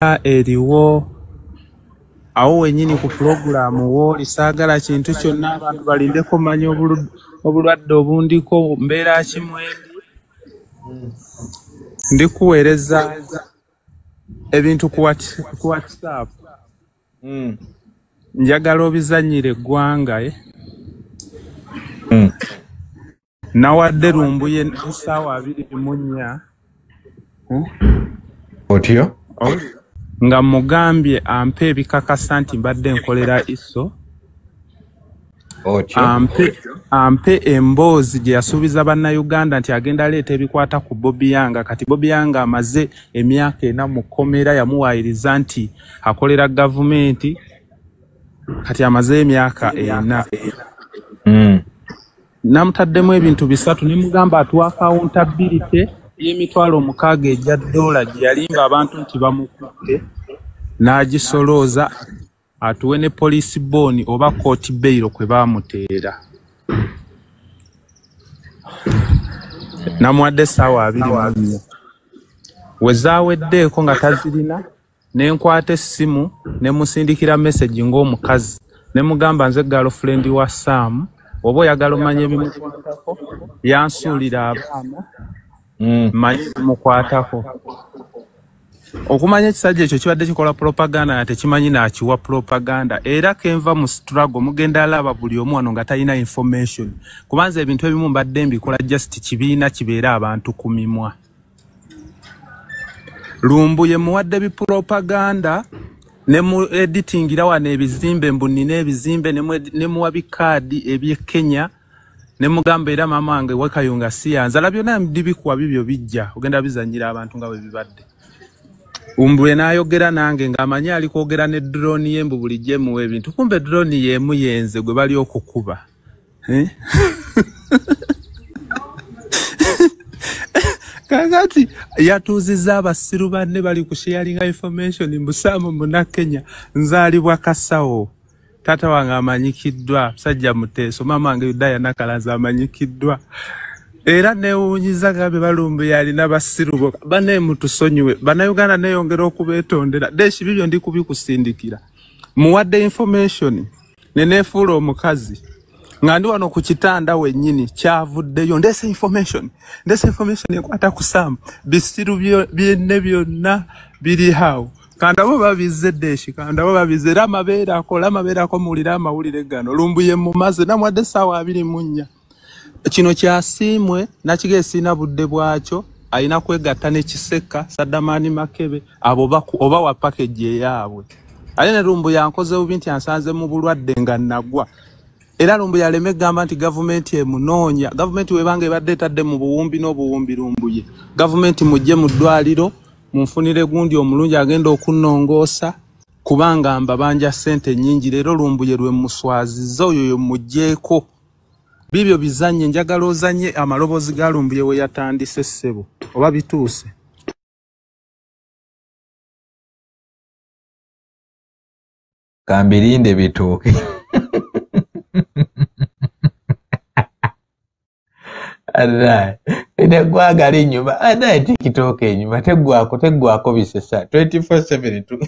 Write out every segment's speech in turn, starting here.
eriwo awo wenyini ku programu wo lisagala kintu kyonna abantu balindeko manya obulwadde obundiko mbeera kimwendi ndikuweereza ebintu ku WhatsApp njagala obizanyire eggwanga nawadde Lumbuye essaawa 24 otyo nga mugambye ampe ebikakasa nti mbadde nkolera iso ampe emboozi gye yasuubiza bannayuganda nti agenda aleeta ebikwata ku Bobby Yanga. Kati Bobby Yanga amaze emyaka 4 mu kkomera, yamuwaayiriza nti akolera gavumenti, kati amaze emyaka 4. Namutaddemu ebintu 3 ne mugamba atuwa accountability y'emitwalo 6 ejja $, gye yalimba abantu nti bamukutte n'agisolooza, atuwe ne police bond oba court bail kwe baamuteera. Namuwadde essaawa 24 wezaaweddeeko nga tazirina, ne nkwata essimu ne musindikira message ng'omukazi ne mugamba nze girlfriend wa Sam, oba oyagala omanye ebimukwatako, yansuulira abaana manyi mukwatako. Okumanya ekisajja ekyo kibadde kikola propaganda nga tekimanyi n'akiwa propaganda, era kenva mu struggle mugenda alaba buli omu wano nga talina information, kubanza ebintu ebimu mbadde mbikola just kibiina kibeera abantu ku mimwa. Lumbuye muwadde bipropaganda ne mu editingira wano ebizimbe mbunina ebizimbe ne muwa bikaadi eby'e Kenya ne mugamba era mama wange Wakayunga siyanza byonna ndibikuwa bibyo bijja ogenda bizanyira abantu nga bwe bibadde. Lumbuye n'ayogera nange ng'amanyi ali kwogera ne drone ye mbu bulijje muwe ebintu, kumbe drone yemu yenze gwe bali okukuba. Kakati yatuuziza abasiru banne bali ku sharinga information mbusamu muna Kenya nzaalibwa Kasawo. Tata wange amanyikiddwa, Sajja Muteeso, mama wange Yudaya Nakalaza amanyikiddwa. Era neewuunyiza gabe Lumbuye alina basiru bane mutusonyiwe. Bannayuganda neeyongera okubeetondera. Deshi bibyo ndi kubikusindikira. Muwadde information neneefuula omukazi. Nga ndi wano ku kitanda wennyini kyavuddeyo ndese information ekwata ku Sam, bisiru byenne byonna biri hawo. Kandabo babize Deshi, kandabo babize era amabeera ako muwulira amawulire gano. Lumbuye mumaze namuwadde essaawa 24. Kino kyasiimwe nakigeesina budde bwakyo, alina kwegatta ne Kiseka, Saddamani Makebe, abo oba wa package eyaabwe. Ale ne Lumbuye ankoze bubi nti ansanze mu bulwadde nga nagwa. Era Lumbuye aleme gamba nti gavumenti emunoonya. Gavumenti webanga ebadde etadde mu buwumbi n'obuwumbi Lumbuye. Gavumenti mujje mu ddwaliro munfunire gundi omulungi agenda okunnongoosa, kubanga mbabanja ssente nnyingi. Leero Lumbuye lwe muswaziza oyo mujjeeko. Bibyo bizanye, njagala ozanye amaloboozi ga Lumbuye we yatandise ssebo. Oba bituuse? Kambirinde bituuke. Alright. Ine gwagala inyuma. Ada TikTok inyuma. Tegwako bisesa. 24/7 tu.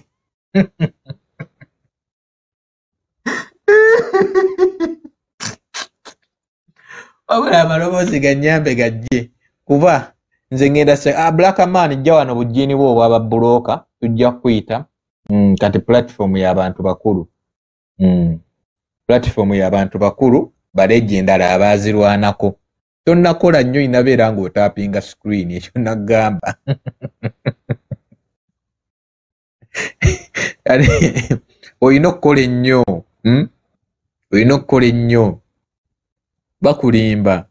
Wabula amaloboozi ganyambe gajje. Kuba nze ngenda se Black Man jja wano bujjini bwo bwaba buloka tujja kuyita kati platform y'abantu bakulu. Platform y'abantu bakulu baleje endala abazirwanako. Tonnakola nnyo inabeera ng'otaapinga screen ekyo nagamba. Oyina okukola ennyo. Oyina okukola ennyo. Bakulimba.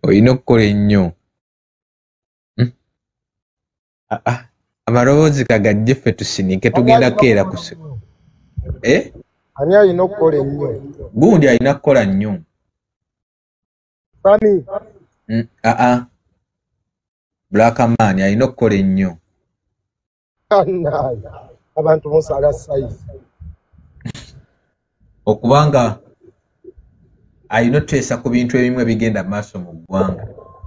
Oyina okukola ennyo. Amaloboozi kagajje ffe tusinike tugenda keera kuse. Ani alina okukola ennyo? Gundi alina kukola nnyo. Sani? Black Man alina okukola ennyo. Abantu musala size. Okubanga alina oteesa ku bintu ebimu ebigenda maaso mu ggwanga.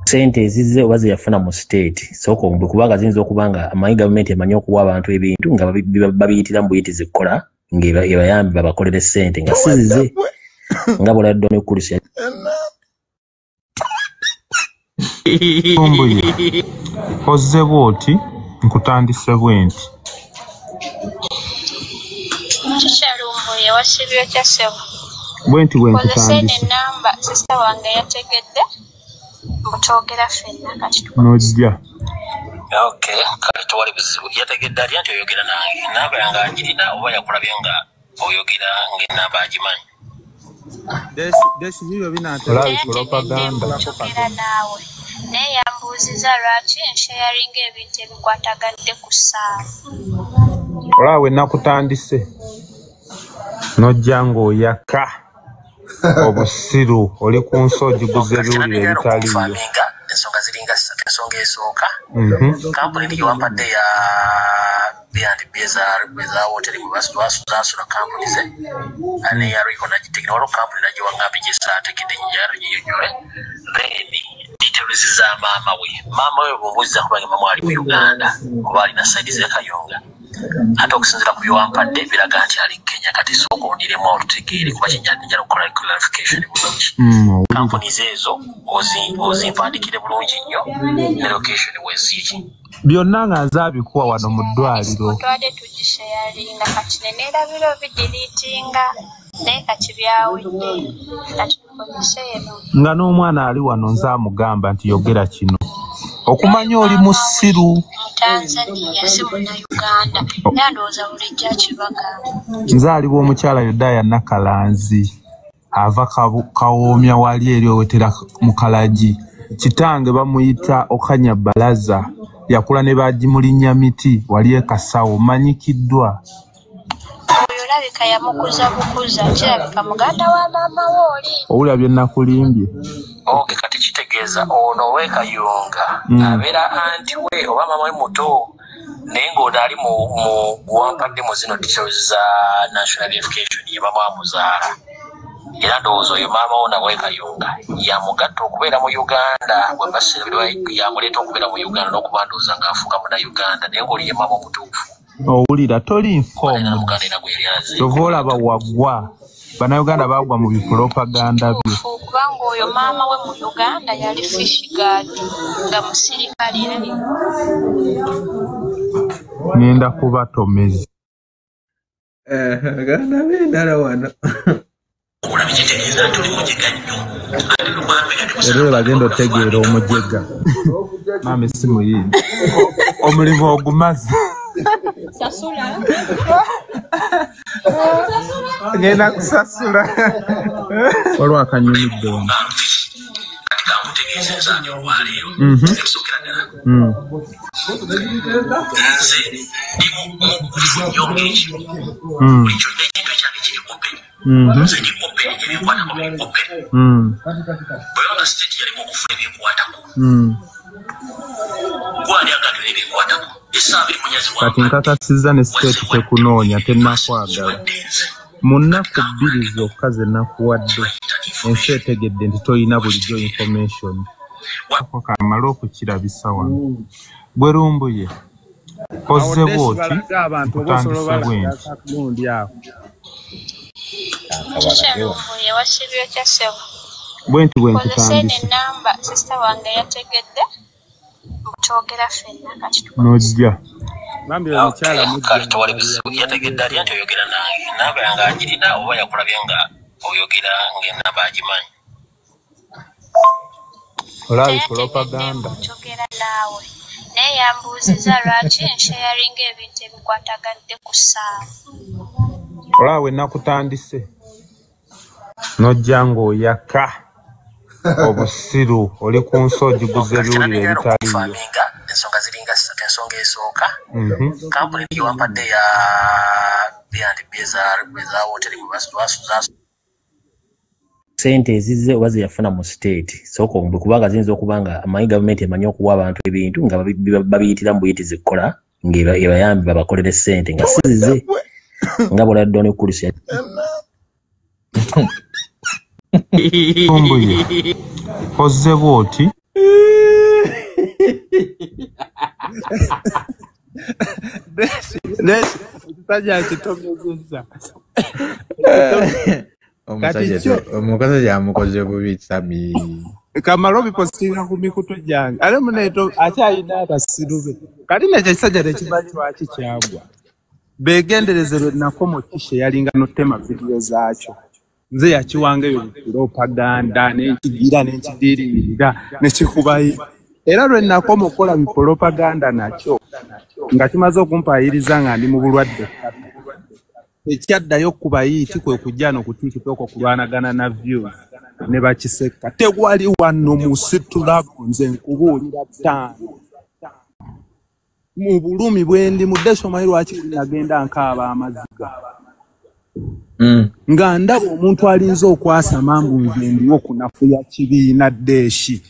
sente ezizze oba zeyafuna mu state soko kubanga ziyinza okubanga amanyi gavumenti emanyi okuwa abantu ebintu nga babiyitira mu buyitizi kukola ng'ebayambi babakolere sente nga sizizze nga bw'oladde n'ekulusi Ombuye ozze bw'oti nkutandise bw'enti Kikyalumbuye wasibye kya ssebo bw'enti bwe nkutandise enamba sista wange yategedde mutwogera ffenna kati n'ojja okay kale tewali buzibu yategedde atya nti oyogera nange enamba yange agirina oba yakulabye nga oyogera ng'enamba agimanyi desi bibyo binatera propaganda mutwogera naawe naye yambuuziza lwaki nsharinga ebintu ebikwatagadde ku ssaawa olaawe nakutandise n'ojja ng'oyaka obusiru oli ku nsi ogiguza ebiwulire ebitaliyo ensonga ziringa ssatu ensonga esooka kampuni nigiwampadde ya B&B eza hoteri mwe zasula kampuni ze neya Rico nagitegera waliwo kampuni nagiwaŋŋambe gyesaategedde nyiyonyole then details za maama we bw'ombuuziza kubanga maama ali mu Uganda kuba alina saidi z'ekayunga ate okusinziira ku byewampadde biraga nti ali Kenya kati sooka ondiremu olutegeere kuba kinjanja okukola clarification bulungi kampuni ezo ozimpandikire bulungi nnyo ne location weziri byonna nga nzaabikuwa wano mu ddwaliro twade tugishayalinga kati neneerabira obidiriitinga naye kati byawedde kati tukozese eno nga n'omwana ali wano nzaamugamba nti yogera kino okumanya oli musiru Tanzania si munnayuganda naye ndowooza bulijjo akibagamba nzaalibwa omukyala Yodaya Nakalanzi ava kawoomya wali eri owetera mu Kalagi kitange bamuyita Okanya Balaza yakula ne bagimulinnya miti wali ekasawo manyikiddwa oyo olabika yamukuza bukuza kirabika muganda wa maama wooli owulira bye nakulimbye okay kati kitegeeza ono ow'ekayunga abeera anti we oba maama we muto naye ng'ono ali mu wampadde mu zino details za national verification ye bamwamuzaala era ndowooza oyo maama wo nawe Kayunga yamugatta okubeera mu Uganda bwe basirabirwa yamuleeta okubeera mu Uganda n'okuba ndowooza ng'afuuka munnauganda naye ng'oli ye maama omutuufu owulira toli nfoomu kyova olaba waggwa bannayuganda baagwa mu bipropaganda bye kubanga oyo maama we mu Uganda yali fish guard nga musirikale ngenda kubatomeza aganda b'endala wano era bagenda otegeera omujega maama essimu yindi omulimu ogumaze ngenda kusasula waliwo akanyumidde ono kati nkakasizza ne state tekunoonya tennakwagala mu nnaku bbiri zokka ze nakuwadde ensi etegedde nti toyina bulijjo information kamala okukirabisa wano gwe lumbuye ozze bw'oti nkutandise bw'enti kikyalumbuye wasibye kya ssebo bw'enti bwe kozesa nkutandise enamba sista wange yategedde mutwogera ffenna kati n'ojja kale tewali buzibu yategedde atya nti oyogera nange enamba yange agirina oba yakulabye nga oyogera ng'enamba agimanyi olaabi propaganda mutwogera naawe naye yambuuziza lwaki nsharinga ebintu ebikwatagadde ku ssaawa olaawe nakutandise n'ojja ng'oyaka obusiru oli ku nsi ogiguza ebiwulire ebitaliyo ensonga ziringa ssatu ensonga esooka kampuni nigiwampadde ya B&B eza hoteri mwe zasula sente ezizze oba zeyafuna mu state soko kubanga ziyinza okubanga amanyi gavumenti emanyi okuwa abantu ebintu nga babiyitira mu buyitizi kukola ng'ebayambi babakolere sente nga sizizze nga bw'oladde n'ekulusi ombuye ozze bw'oti Sajja kitomezeza. Omukazi yamukoze bubi Sami. Kamalo bipostinga ku mikutu gyange. Ale muneeto akyayina abasirube. Kati nekyo ekisajja tekimanyi lwaki kyagwa. Begendereze lwe nakomo kishe yalinga notema video zaakyo. Nze yakiwanga eyo propaganda n'ekigira n'ekidiririra n'ekikubayi. Era lwe nakomo okukola propaganda nakyo nga kimaze okumpayiriza nga ndi mu bulwadde. Ekyaddayo kubayiti kwe kujja n'okutiikitoko kulwanagana na views ne bakiseka. Tegwali wano musitulago nze nkubuulira ttaano. Mu bulumi bwendi mudde omanyi lwaki nagenda nkaaba amaziga. Nga ndaba omuntu alinza okwasa mambu nze ndiwo kunafuya kibiina ddeeshi.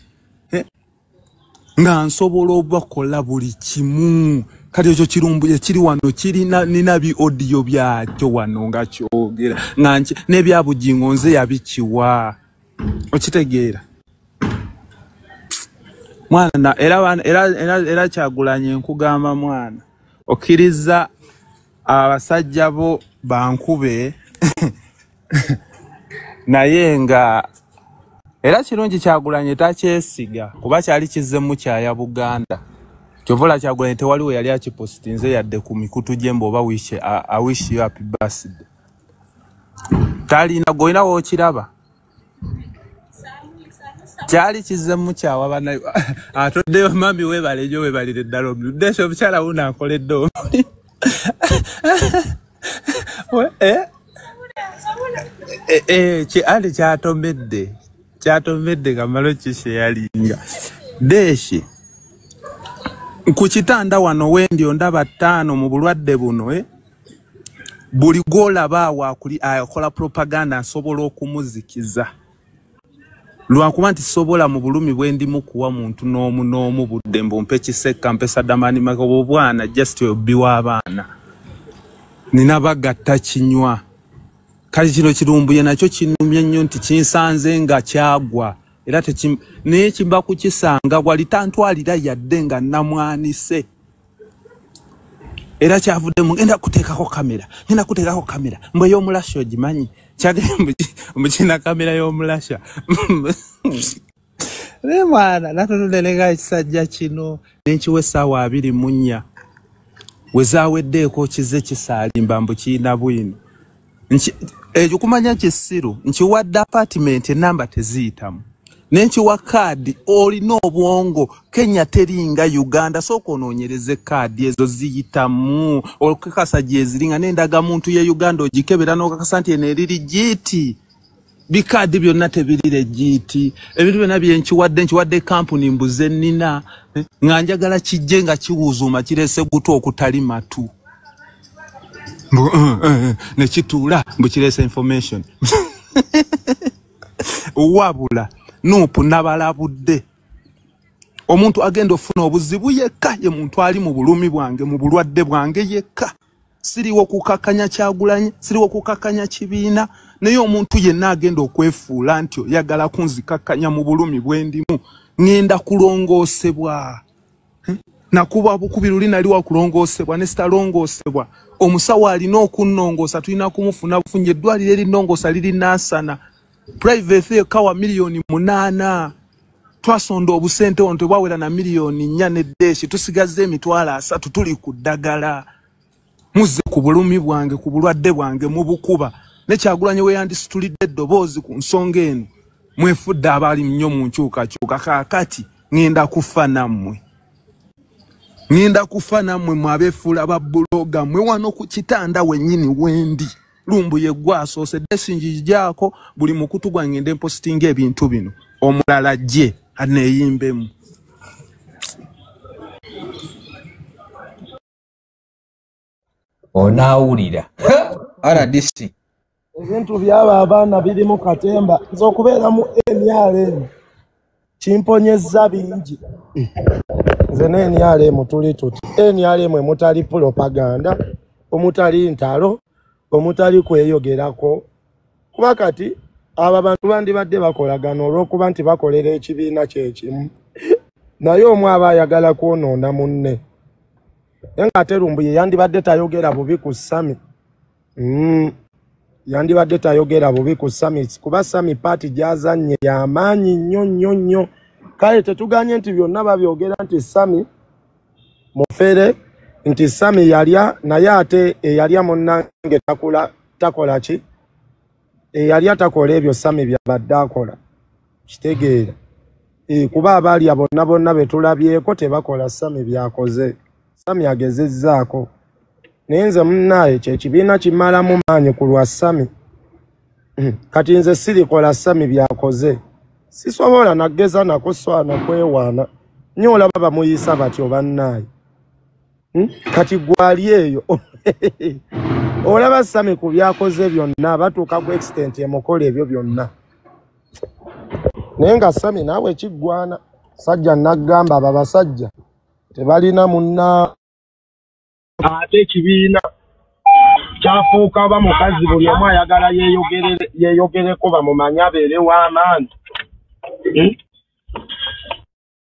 Nga nsobola obakola buli kimu. Kati ekyo kirumbuye kiri wano kirina nina bi audio byakyo wano nga kyogera. Nga n'ebyabugingo nze yabikiwa. Okitegeera. Mwana era Kyagulanyi nkugamba mwana. Okiriza abasajja bo bankube naye nga era kirungi Kyagulanyi takyesiga kuba kyali kizzemu kyaya Buganda. Kyovola Kyagulanyi tewaliwo yali akipostinze yadde ku mikutu gyembo oba I wish you happy birthday. Talina goina wokiraba. Kyali kizzemu kyawa bana atoddeyo mami webalejo webalire ddala omuddeesho omukyala wuno akoledde omuli. Ali kyatomedde Kamalo kishe yalinga. Deeshi ku kitanda wano wendi ondaba 5 mu bulwadde buno buli golaba akola propaganda asobola okumuzikiza. Lwakuba nti sobola mu bulumi bwendi mukuwa muntu n'omu budde mbompe kiseka mpesa damani makobo bwana just obiwa abaana. Nina bagatta kinywa. Kali kino kirumbuye nakyo kinumye nnyo nti kinsanze nga kyagwa. Era naye kimba kukisanga wali tantwalira yadde nga namwanise. Era kyavudde ngenda kuteekako kamera. Mbwe y'omulasha ogimanyi. Kyagenda mukina kamera y'omulasha. Ne mwana natululenga ekisajja kino n'enkiwe essaawa 24. Wezaaweddeeko kize kisaalimba mbu kiina bwino. Ekyo kumanya kisiru nkiwadde apartment enamba teziyitamu. Nenkiwa kaadi olina obwongo Kenya teringa Uganda soko onoonyereze kaadi ezo ziyitamu okakasa gyeziringa n'endaga muntu ye Uganda ogikebera n'okakasa nti eneriri giti bikaadi byonna tebirire giti ebintu byonna nkiwadde kampuni mbuze nina nga njagala kijje nga kiwuuzuma kirese gutu okutali matu ne kituula mbu kirese information wabula nupu nabalabudde omuntu agenda ofuna obuzibu yekka ye muntu ali mu bulumi bwange mu bulwadde bwange yekka siriwo kukakanya Kyagulanyi siriwo kukakanya kibiina naye omuntu yenna agenda okwefuula nti yagala kunzikakanya mu bulumi bwendimu ngenda kulongoosebwa nakuba bukubiruli nali wa kulongoosebwa ne sitalongoosebwa omusawo alina okunnongoosa tulina kumufuna bufunye eddwaliro erinnongoosa liri Nansana private kawa milioni 8 twasonda obusente onto bwawera na milioni 4 n'eddeeshi tusigaze emitwalo 3 tuli kuddagala muze ku bulumi bwange ku bulwadde bwange mu bukuba ne Kyagulanyi we yandisitulidde eddoboozi ku nsonga eno mwefudde abali nnyo mu nkyukakyuka kaakati ngenda kufa nammwe mwabeefuula babbuloga mwe wano ku kitanda wennyini wendi lumbuye gwasoosedde sinjijjaako buli mukutu gwange ngende mpostinga ebintu bino omulala gye aneeyimbemu. Onaawulira RDC ebintu byaba abaana biri mu katemba nze okubeera mu NRM kimponyezza bingi. Nze ne NRM tuli tuti NRM mutali propaganda omutali ntalo omutali kweyogerako kuba kati aba bantu bandibadde bakolagana olw'okuba nti bakolera ekibiina kyekimu naye omwe aba ayagala kwonoona munne nga ate Lumbu ye yandibadde tayogera bubi ku Sami. Yandibadde tayogera bubi ku Sami kuba Sami paati gyazannye y'amaanyi nnyo. Kale tetuganye nti byonna babyogera nti Sami mufere nti Sami yalya naye ate eyalya munnange takola ki? Eyalya takola ebyo Sami byabadde akola. Kitegeera. Kuba abalya bonna betulabyeko tebakola Sami byakoze. Sami agezezzaako. Naye nze munnaye kyekibiina kimalamu maanyi ku lwa Sami. Kati nze sirikola Sami byakoze. Sisobola nageza nakuswana kwewaana. Nnyo olaba bamuyisa batyo bannaye. Kati gwali eyo. Olaba Sami ku byakoze byonna batuuka ku extent emukola ebyo byonna. Naye nga Sami naawe kiggwana. Sajja nagamba abo abasajja tebalina munna ate ekibiina kyafuuka oba mukazi buli omu ayagala yeeyogereko bamumanye abeere w'amaanyi.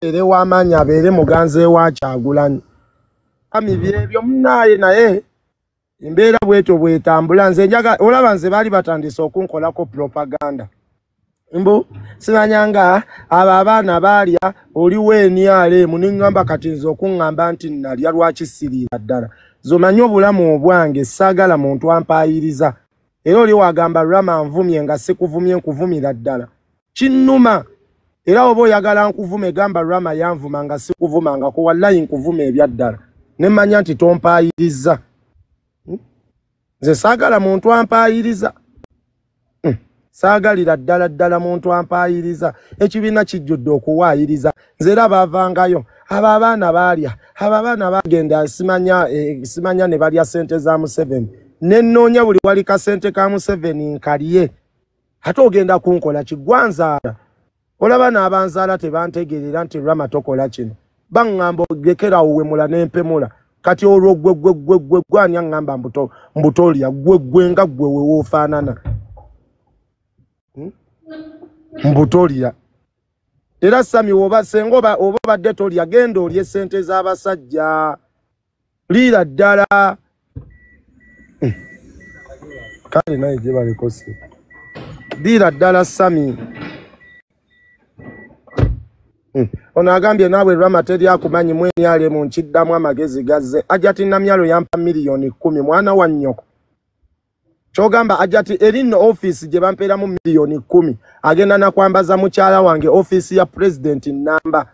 Abeere w'amaanyi abeere muganzi wa Kyagulanyi. Sami byebyo munnaye naye embeera bwetyo bwetambula nze njaga olaba nze baali batandise okunkolako propaganda. Mbu simanyanga abo abaana baalya oliwo NRM ningamba kati nze okuŋŋamba nti nalya lwaki siriira ddala. Zomanyi obulamu obwange saagala muntu ampayiriza. Era oli wagamba Rama nvumye nga sikuvumye nkuvumira ddala. Kinnuma. Era oba oyagala nkuvume gamba Rama yanvuma nga sikuvuma ko wallahi nkuvuma ebyaddala. Ne manya nti tompayiriza. Nze saagala muntu ampayiriza. Saagalira ddala muntu ampayiriza. Ekibiina kijjudde okuwaayiriza. Nze era baavangayo. Abo abaana baalya. Abo abaana bagenda simanya ne balya ssente za Museveni. Ne nnoonya buli wali kasente ka Museveni nkalye. Ate ogenda kunkola kiggwanzaala. Olaba n'abanzaala tebantegeerera nti Rama tokola kino. Baŋŋamba ogekerawo wemula n'empemula. Kati olwo gwe gwani aŋŋamba mbutolya gwe nga gwe wewoofaanana. Mbutolya. Era Sami oba senga oba badde tolya genda olye ssente z'abasajja. Liira ddala. Kale naye gye balikosi. Liira ddala Sami. Ono agambye naawe Rama teri akumanyi mweni ale mu nkiddamu amagezi gazze. Ajati Namyalo yampa miliyoni 10 mwana wa nnyoko. Chogamba ajati erino office gye bampeeramu miliyoni 10 agenda na kwambaza mukyala wange office ya president namba.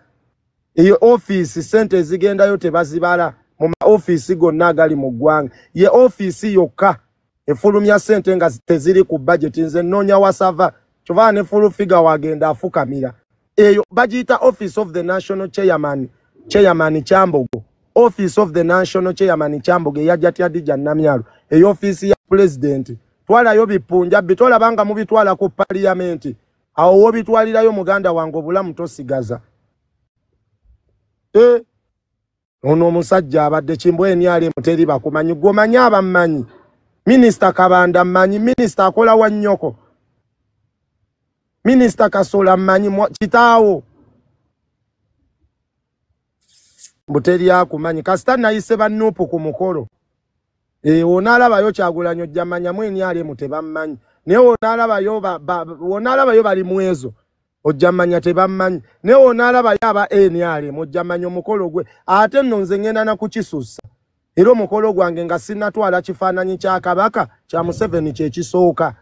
Eyo office sente zigendayo tebazibala mu ma office gonna agali mu ggwanga. Ye office yokka efulumya sente nga teziri ku budget nze nnoonya wasava. Kyova ne full figure wagenda afukamira. Eyo bagiyita Office of the National Chairman Kyambogo. Office of the National Chairman Kyambogo yajati Adija Namyalo. Eyo office ya president. Twala yo bipunja bitola banga mubitwala ku parliament. Awo wo bitwalirayo muganda wange obulamu tosigaza. Ono omusajja abadde Kimbwe NRM teri bakumanyi gomanya abamanyi. Minister Kabanda manyi, minister akola wa nnyoko. Minister Kasola manyi kitaawo. Mbuteri akumanyi kasita nayise bannupu ku mukolo. Onalabayo Kyagulanyi ojjamanya mweni ale mutebammanyi. Ne onalabayo bali mwezo ojjamanya tebammanyi. Ne onalabayo aba NRM ojjamanya omukolo gwe. Ate nno nze ngenda na kukisussa. Era omukolo gwange nga sinnatwala kifaananyi kya Kabaka kya Museveni kye kisooka.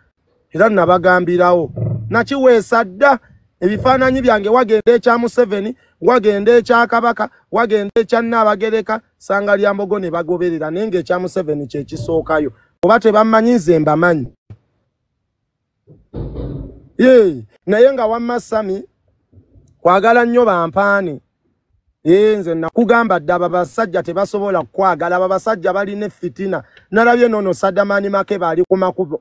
Era nabagambirawo. Nakiweesa dda ebifaananyi byange wagenda ekya Museveni, wagenda ekya Kabaka, wagenda ekya Nnaabagereka, Sanga Lyambogo ne bagoberera naye ng'ekya Museveni kye kisookayo. Oba tebammanyi nze mbamanyi. Naye nga wamma Sami kwagala nnyo bampaani. Nze nakugamba dda abasajja tebasobola kwagala abasajja balina effitina. Nalabye nono Saddamani Makeba ali ku makubo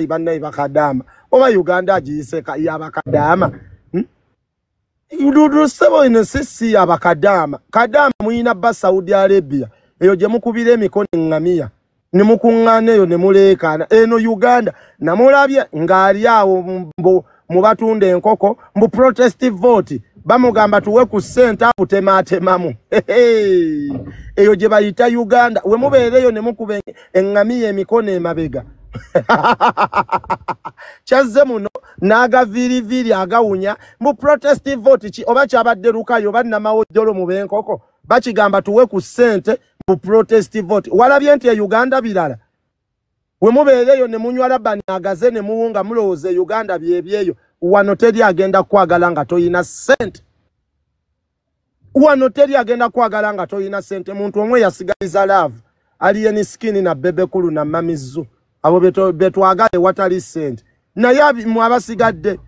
bannayi bakadaama. Oba Uganda agiyise y'abakadaama. Yududu sebo ino sisi y'abakadaama. Kadaama muyina bba Saudi Arabia. Eyo gye mukubira emikono eŋŋamiya. Ne mukuŋŋaana eyo ne muleekaana. Eno Uganda namulabye ng'ali awo mu batunda enkoko mbu protestive vote bamugamba tuwe ku ssente abutematemamu eyo gye bayita Uganda we mubeereyo ne mukuba eŋŋamiya emikono emabega kyazze muno n'agaviiriviiri agawunya mu protest vote ki oba kyabadde lukayo oba nnamawojjolo mu b'enkoko bakigamba tuwe ku ssente mu protest vote walabye nti Uganda birala we mubeereyo ne munywa labani agaze ne muwunga mulowooza Uganda byebyeyo wano teri agenda kwagala nga toyina ssente wano teri agenda kwagala nga toyina ssente muntu omwe yasigaliza laavu aliye ni skini na bebekulu na mamizu abo betwagale watali ssente naye mu abasigadde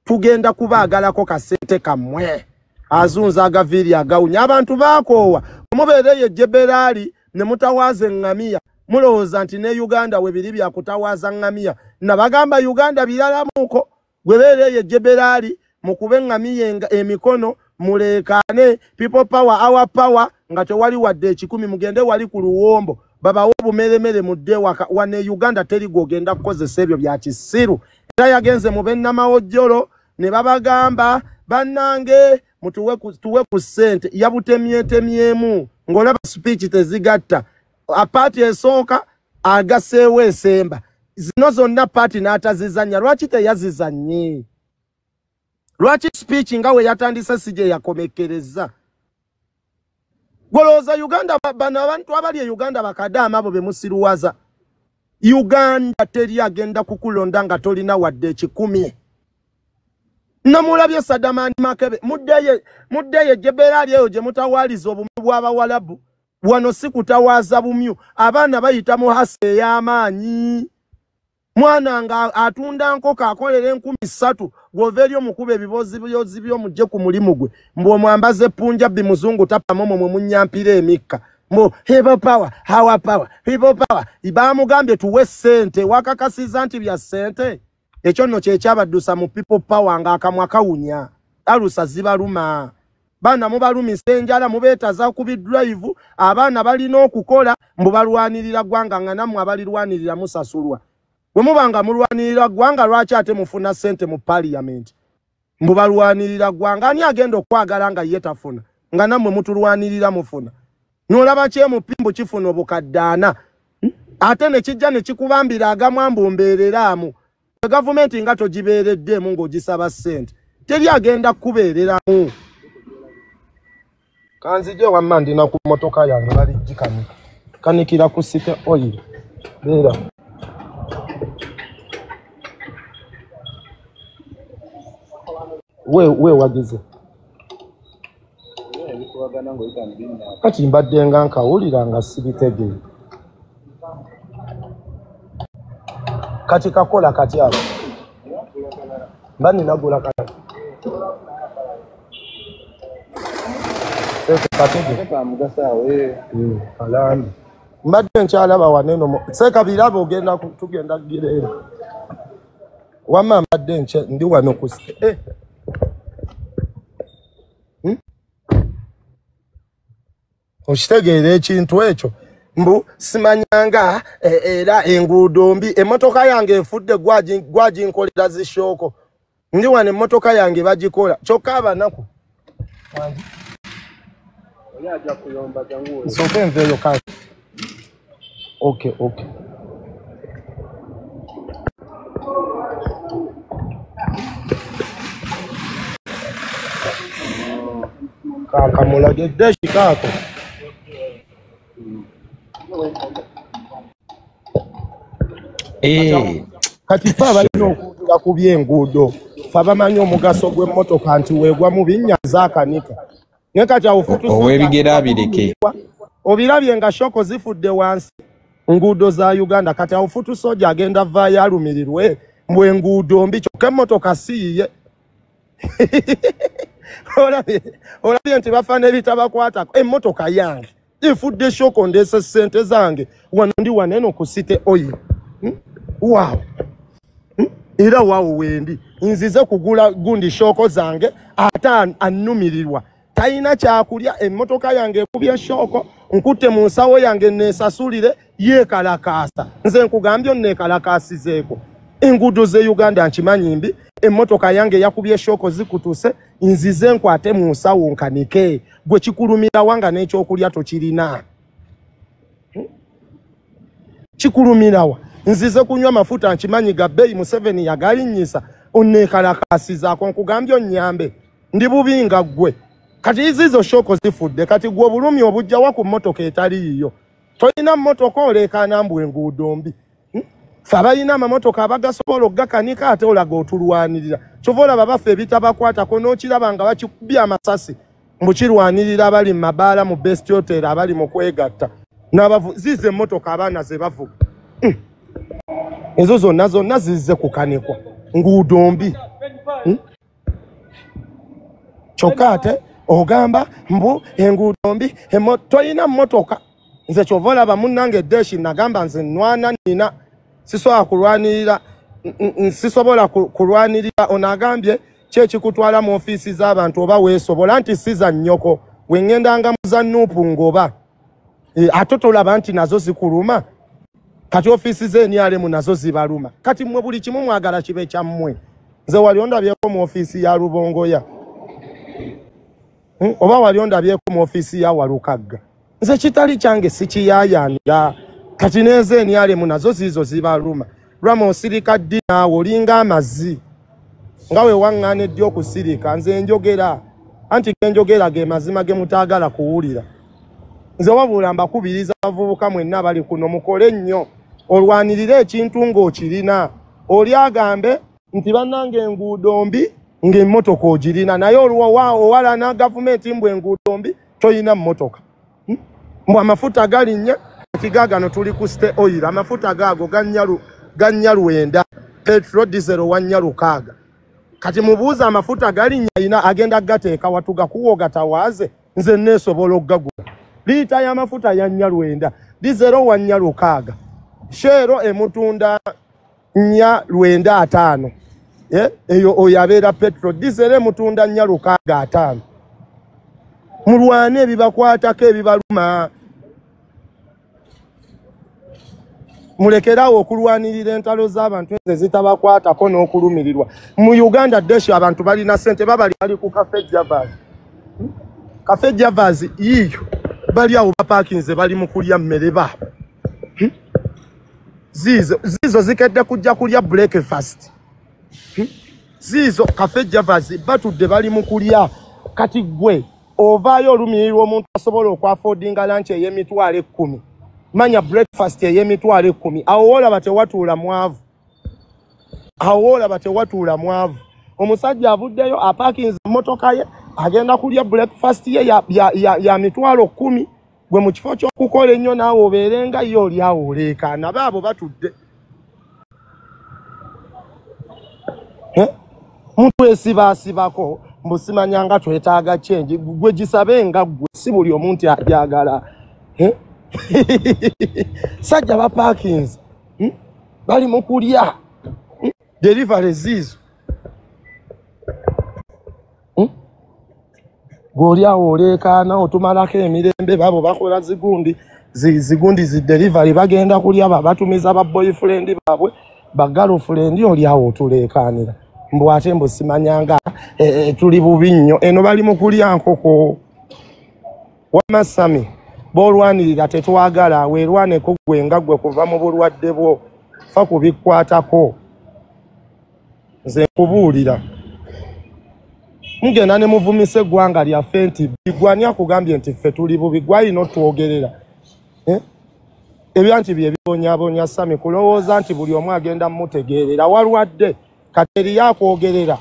tugenda kubaagalako kasente kamwe azunza agaviiri agawunya abantu baakoowa mubeereyo ejjeberaali ne mutawaaza eŋŋamiya mulowooza nti ne Uganda we biri byakutawaaza ŋŋamiya nabagamba Uganda biralamuko gwe beereyo ejjeberaali mukube eŋŋamiya emikono mulekane people power our power nga tewali wadde 10 mugende wali ku luwombo babawo bumeremere mudde wane Uganda teri gogenda kukozesa ebyo bya kisiru era yagenze mu bennamawojjolo ne babagamba bannange tuwe ku ssente yabutemyetemyemu ng'olaba speech tezigatta apati esooka agaseewo esemba zino zonna paati n'atazizanya lwaki teyazizanye lwaki speech nga we yatandise sije yakomekereza golooza Uganda bano abantu abali Uganda bakadaama abo bemusiruwaza Uganda teri agenda kukulonda nga tolina wadde 10 namulabye Sadamani Makebe muddeye jeberaali eyo gye mutawaaliza obumyu bw'abawalabu wano si kutawaaza bumyu abaana bayita mu hasa ey'amaanyi mwana nga atunda nkoko akolera 13 gwoveeri omukuba ebibozi by'omugye ku mulimu gwe mbw'omwambaze Punjabi muzungu tapamomo mwe munnyampira emikka mbo people power our power people power baamugambye tuwe ssente wakakasiza nti bya ssente ekyo nno kyekyabaddusa mu people power ng'akamwa kawunya alusa zibaluma baana mubalumisa enjala mubeetaza ku bidrive abaana balina okukola mbubalwanirira ggwanga nga nammwe abalirwanirira musasulwa bwe mubanga mulwanirira ggwanga lwaki ate mufuna ssente mu parliament mbubalwanirira ggwanga ani agenda okwagala nga ye tafuna nga nammwe mutulwanirira mufuna n'olaba kyemupimbu kifuna obukaddaana ate ne kijja ne kikubambira agamwambu mbeereramu gavumenti nga togibeereddemu ng'ogisaba ssente teri agenda kukubeereramu kanzije wamma ndina ku motoka yange bali kanikira ku site oil beera we wagize kati mbadde nga nkawulira nga sibitegeera kati kakola kati abo mbani nagula kati mbadde nkyalaba waneno seeka biraba ogenda tugenda gireera wamma mbadde ndi wano ku okitegeera ekintu ekyo mbu simanyanga era enguudo mbi emmotoka yange efudde gwaginkolera zishooko ndi wano emmotoka yange bagikola kyokka abanaku nsooke enveeyo kati okay kakamulagedde kikaako kati fe abalina okuwulira ku by'enguudo fe abamanyi omugaso gw'emmotoka nti weegwa mu binnya zaakanika naye kati ow'ebigere abireke obirabye nga shoko zifudde wansi nguudo za Uganda kati awufutu soja agenda vaayo alumirirwe mbwe enguudo mbi kyokka emmotoka siiye olabye nti bafaana ebitabakwatako emmotoka yange ifudde shoko ndeese ssente zange wano ndi waneno ku site oil wow era waawo wendi nzize kugula gundi shoko zange ate annumirirwa talina kyakulya emmotoka yange ekubye shoko nkutte mu nsawo yange neesasulire yeekalakaasa nze nkugambye onneekalakaasizeeko enguudo ze Uganda nkimanyi mbi emmotoka yange yakubye shoko zikutuse nzize nkwate mu nsawo nkanike gwe kikulumira wanga n'ekyokulya tokirina kikulumirawa nzize kunywa mafuta nkimanyi ga bei Museveni yagalinnyisa onneekalakasizaako nkugambye onnyambe ndi bubinga gwe kati izizo shoko zifudde kati gwe obulumi obujjawa ku mmotoka etaliiyo tolina mmotoka oleekaana mbu enguudo mbi fe abalina amamotoka abagasobola okugakanika ate olaga otulwanirira kyova olaba baffe ebitabakwatako n'okiraba nga bakikubye amasasi mbu kirwanirira abali mu mabaala mu best hotel abali mu kwegatta zize emmotoka abaana ze bavuga ezo zonna zizze kukanikwa nguudo mbi kyokka ate ogamba mbu enguudo mbi tolina mmotoka nze kyova olaba munnange eddeeshi nagamba nze nwana nina sisobola kulwanirira onagambye kyekikutwala mu ofiisi z'abantu oba weesobola nti siza nnyoko wengenda muza nuupu ngoba ate tolaba nti nazo zikuluma kati ofiisi z'enyalemu nazo zibaluma kati mmwe buli kimu mwagala kibe kyammwe nze wali ondabyeko mu ofiisi ya Lubongoya oba wali ondabyeko mu ofiisi ya Walukagga nze kitali kyange sikiyayanira kati n'ez'enyalemu nazo zizo zibaluma lwama osirika ddi naawe olinga amazzi nga we waŋŋaanidde okusirika nze njogera anti genjogera ge mazima ge mutaagala kuwulira nze wabula mbakubiriza abavubuka mwenna abali kuno mukole nnyo olwanirire ekintu ng'okirina oli agambe nti bannange enguudo mbi ng'emmotoka ogirina naye owalana gavumenti mbw enguudo mbi toyina mmotoka mbw amafuta galinnya kigagano tuli ku state oil amafuta gaago gannya 9 petro diesel wannya 6 kati mubuuza amafuta galinnya ina agenda gateeka watuga kuwo gatawaaze nze neesobola okugagula liita y'amafuta yannya 9 diesel wannya 6 shero emutunda nya 95 eyo oyabeera petro diesel emutunda nya 6 mulwane ebibakwatako ebibaluma mulekerawo okulwanirira entalo z'abantu nze zitabakwatako n'okulumirirwa mu Uganda desho abantu balina ssente babali ku Cafe Javas yiyo bali awo bapakinze bali mu kulya mmere baabo zizo zikedde kujja kulya breakfast zizo Cafe Javas batudde bali mu kulya kati gwe ovaayo olumirirwa omuntu asobola okwafoodinga lunch ey'emitwalo 10 manya breakfast y'emitwalo 10 awo olaba tewatuula mwavu omusajja avuddeyo aparkinze emmotoka ye agenda kulya breakfast ye ya mitwalo 10 gwe mu kifo ky'okukola ennyo naawe obeerenga ye oli awo oleekaana baabo batudde muntu esibaasibako mbusimanyanga twetaaga kyenji gwe gisabe nga gwe si buli omuntu ajagala sajja baparkings bali mu kulya delivery zizo goliawo oleekaana otumalako emirembe babo bakola zigundi zi delivery bagenda kulya batumiza ba boyfriend baabwe ba girlfriend oliawo otuleekaanira mbu ate mbu simanyanga tuli bubi nnyo eno bali mu kulya nkoko wamasami bolwanirira tetwagala weerwaneko gwe nga gwe kuva mu bulwadde bwo fa kubikwatako nze nkubuulira mugenda ne muvumise eggwanga lyaffe nti bigwani akugambye nti ffe tuli bubi gwalina otwogerera ebyanti bye bibonyabonya sami kulowooza nti buli omu agenda mmutegeerera walwadde kateri yakwogerera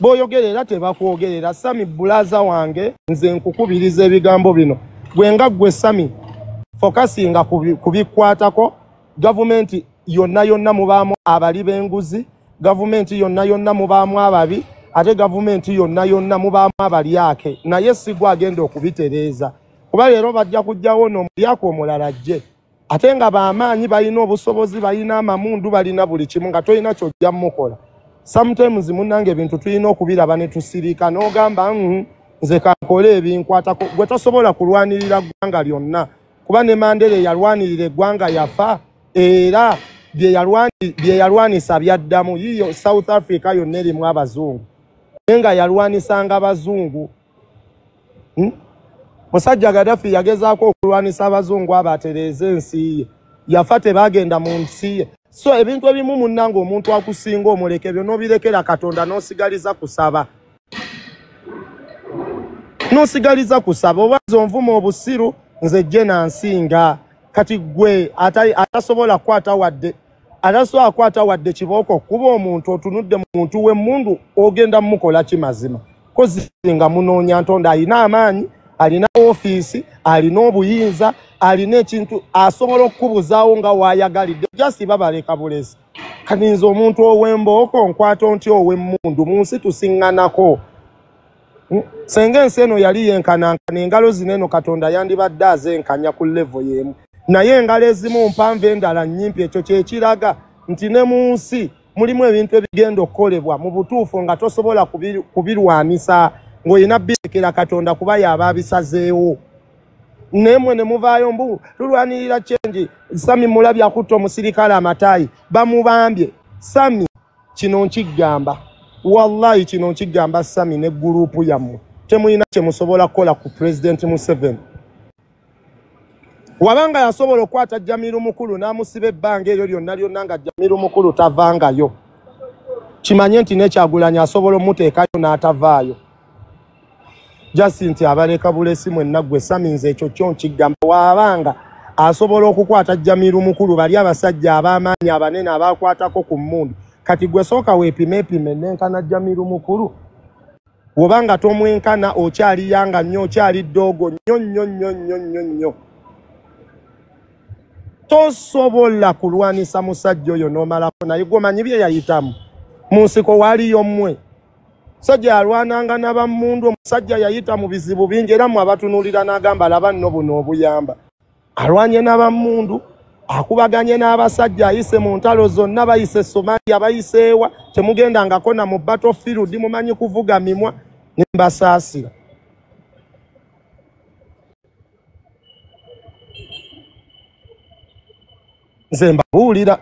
boyogerera tebakwogerera sami bulaza wange nze nkukubiriza ebigambo bino gwe nga gwe sami fokasinga kubikwatako gavumenti yonna mubaamu abali b'enguzi gavumenti yonna mubaamu ababi ate gavumenti yonna mubaamu abalyake naye sigwa agenda okubitereeza kuba leero bajja kujjawo n'omulyako omulala jje ate nga bamaanyi balina obusobozi balina amamundu balina buli kimu nga tolina kyojja mukola sometimes munnange ebintu tulina okubiraba ne tusirika n'ogamba nze kankole ebinkwatako gwe tosobola kulwanirira ggwanga lyonna kuba ne Mandela yalwanirira eggwanga yafa era bye yalwanisa byaddamu yiyo South Africa yonna erimu abazungu nga yalwanisanga abazungu musajja Gaddafi yagezaako okulwanisa abazungu abatereeza ensi ye yafa tebagenda mu nsi ye so ebintu ebimu munnanga omuntu akusinga omuleke byo nobirekera Katonda nosigaliza kusaba obazo onvuma obusiru nze jje nansinga kati gwe atasobola kwata wadde kibooko kuba omuntu otunudde muntu w'emmundu ogenda mukola kimazima kozi nga munoonya Ntonda alina amaanyi alina ofiisi alina obuyinza alina ekintu asobola okukubuzaawo nga waayagalidde jasi babaleka bulesi kati nze omuntu ow'embooko nkwata nti ow'emmundu mu nsi tusiŋŋanako senga ensi eno yali yenkanankana engalo zineno Katonda yandibadde azenkanya ku levo y'emu naye engalo ezimu mpanvu endala nnyimpi ekyo kyekiraga nti ne mu nsi mulimu ebintu ebigenda okukolebwa mu butuufu nga tosobola kubirwanisa ng'olina birekera Katonda kuba yaba abisazeewo nemwe ne muvaayo mbu tulwanirira kyenji Sami Mulabye akutta omusirikale amataayi bamubambye Sami kino nkigamba wallahi kino nkigamba Sami ne gurupu yammwe temulina kye musobola kukola ku President Museveni wabanga yasobola okwata Jamiru Mukulu n'amusiba ebbanga eryo lyonna nga Jamiru Mukulu tavangayo kimanye nti n'Ekyagulanyi asobola omuteekayo n'atavaayo Jacinti abaleka bulesi mwenna gwe Sami nze ekyo kyo nkigamba wabanga asobola okukwata Jamiru Mukulu bali abasajja ab'amaanyi abanene abakwatako ku mmundu kati gwe sooka weepime nenkana Jamiru Mukulu wobanga tomwenkana okyali yanga nnyo okyali ddoogo nnyo tosobola kulwanisa musajja oyo n'omalako naye gomanyi bye yayitamu mu nsiko waaliyo mmwe musajja yalwananga n'abammundu omusajja yayita mu bizibu bingi era mu abatunuulira n'agamba laba nno buno obuyamba alwanye n'abammundu akubaganye n'abasajja ayise mu ntalo zonna bayise Somalia bayiseewa temugendangako na mu battlefield mumanyi kuvuga mimwa ne mbasaasira nze mbabuulira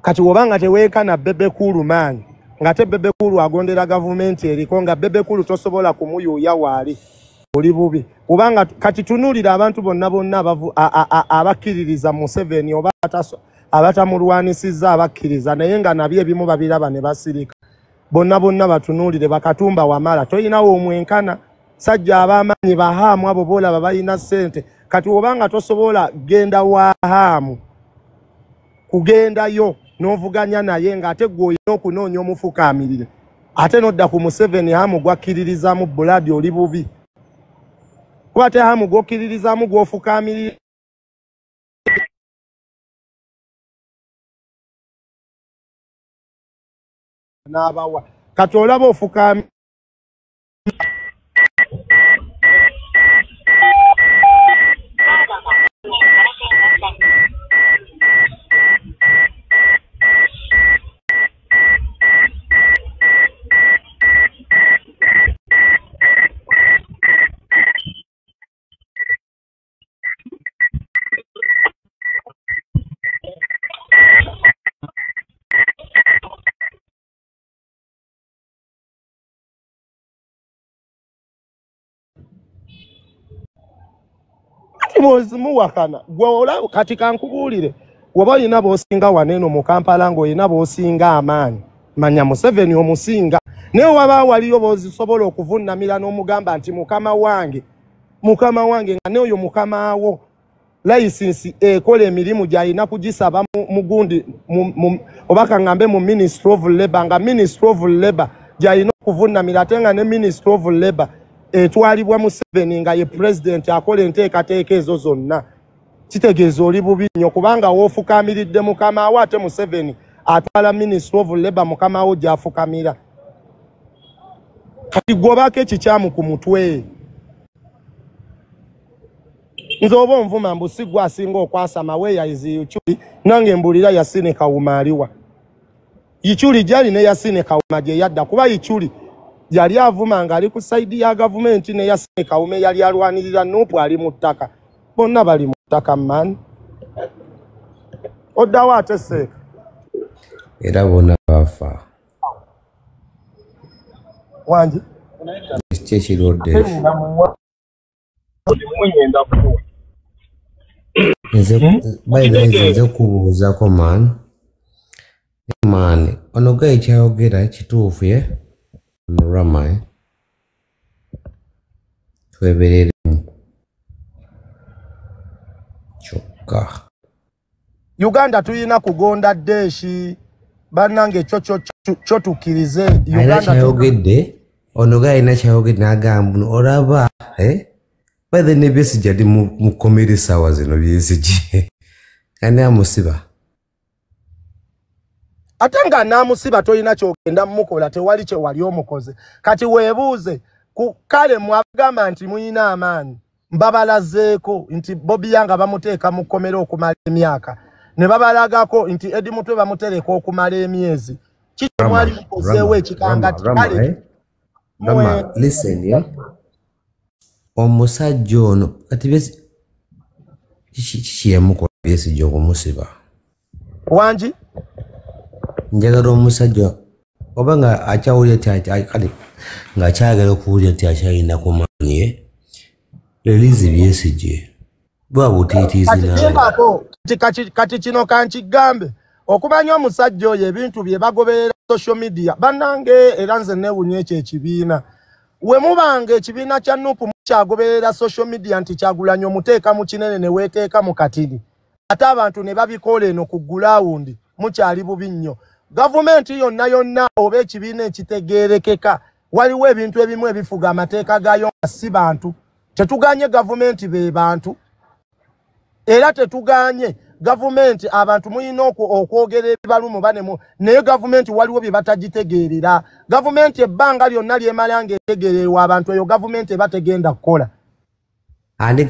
kati wobanga teweekana Bebe Cool maanyi nga te Bebe Cool agondera gavumenti eriko nga Bebe Cool tosobola kumuyuuya waali oli bubi kubanga kati tunuulira abantu bonna abakkiririza Museveni oba abatamulwanisizza abakkiriza naye nga nabyo ebimu babiraba ne basirika bonna batunuulire Bakatumba Wamala toyinawo omwenkana sajja ab'amaanyi bahaamu abo boolaba balina ssente kati obanga tosobola genda wahaamu kugendayo n'ovuganya naye ng'ate gwe olina okunoonya omufukaamirire ate nodda ku Museveni haamu gwakkiririzaamu buladi oli bubi kuba ate haamu gwokkiririzaamu gw'ofukaamirire n'abawa kati olaba ofukaamirire muwakana gwola kati kankubuulire woba olina b'osinga waneeno mu Kampala ng'olina b'osinga amaanyi manya Museveni omusinga naye waba waliyo b'ozisobola okuvunnamira n'omugamba nti mukama wange nga n'oyo mukama wo layisinsi ekola emirimu gy'alina kugisaba mugundi oba kaŋŋambe mu Ministry of Labour nga Ministry of Labour gy'alina okuvunnamira ate nga ne Ministry of Labour etwalibwa Museveni nga ye president akola enteekateeka ezo zonna kitegeeza oli bubi nnyo kubanga woofukaamiridde mukama wo ate Museveni atwala Ministry of Labour mukama wo gy'afukamira kati gwobako ekikyamu ku mutwe nze oba onvuma mbu si gwe asinga okwasama weeyayizi Ichuli nange mbuulira Yasine Kawuma aliwa Ichuli gyali ne Yasine Kawuma gye yadda kuba Ichuli yali avuma nga ali ku saidi ya gavumenti ne Yasine Kawuma yali alwanirira Nuupu ali mu ttaka bonna bali mu ttaka man Oddawo ate Seeka. Era bonna bafa. Wangi? Kiki ekirwadde? Nze kubuuzako man ono gayi kyayogera kituufu ye Rama twebereremu kyokka Uganda tuyina kugonda ddeeshi bannange kyo tukkirize Uganda kyayogedde ono gayi alina kyayogedde n'agamba buno olaba by the nebesi jadi mu comedy sawa zino byesiji ani amusiba atenga namusiba toyina kyogenda mukola tewali kye wali omukoze kati weebuuze ku kale mwagamba nti muyina amaanyi mbabalazeeko nti Bobby Yanga bamuteeka mu kkomera okumala emyaka ne babalagako nti Eddie Mutwe bamutereka okumala emyezi kiki mwali mukozeewo ekikangati kale listen omusajja ono kati besi kiki yamukola byesijja okumusiba wangi njagala omusajja oba nga akyawulira kale ng'akyagala okuwulira nti akyalina ku maanyi lelizi byesijje bwa butiitiizi kati kino kankigambe okumanya omusajja oyo ebintu bye bagoberera social media bannange era nze neewunya ekyo ekibiina we mubanga ekibiina kya Nuupu mukyagoberera social media nti Kyagulanyi omuteeka mu kinene ne weeteeka mu katini ate abantu ne babikola eno ku gulawundi mukyali bubi nnyo gavumenti yonna oba ekibiina ekitegeerekeka waliwo ebintu ebimu ebifuga amateeka gaayo nga si bantu tetuganye gavumenti be bantu era tetuganye gavumenti abantu muyina okwogera ebibalumu banemu naye gavumenti waliwo bye batagitegeerera gavumenti ebbanga lyonna lyemala ng'etegeererwa abantu eyo gavumenti eba tegenda kukola ani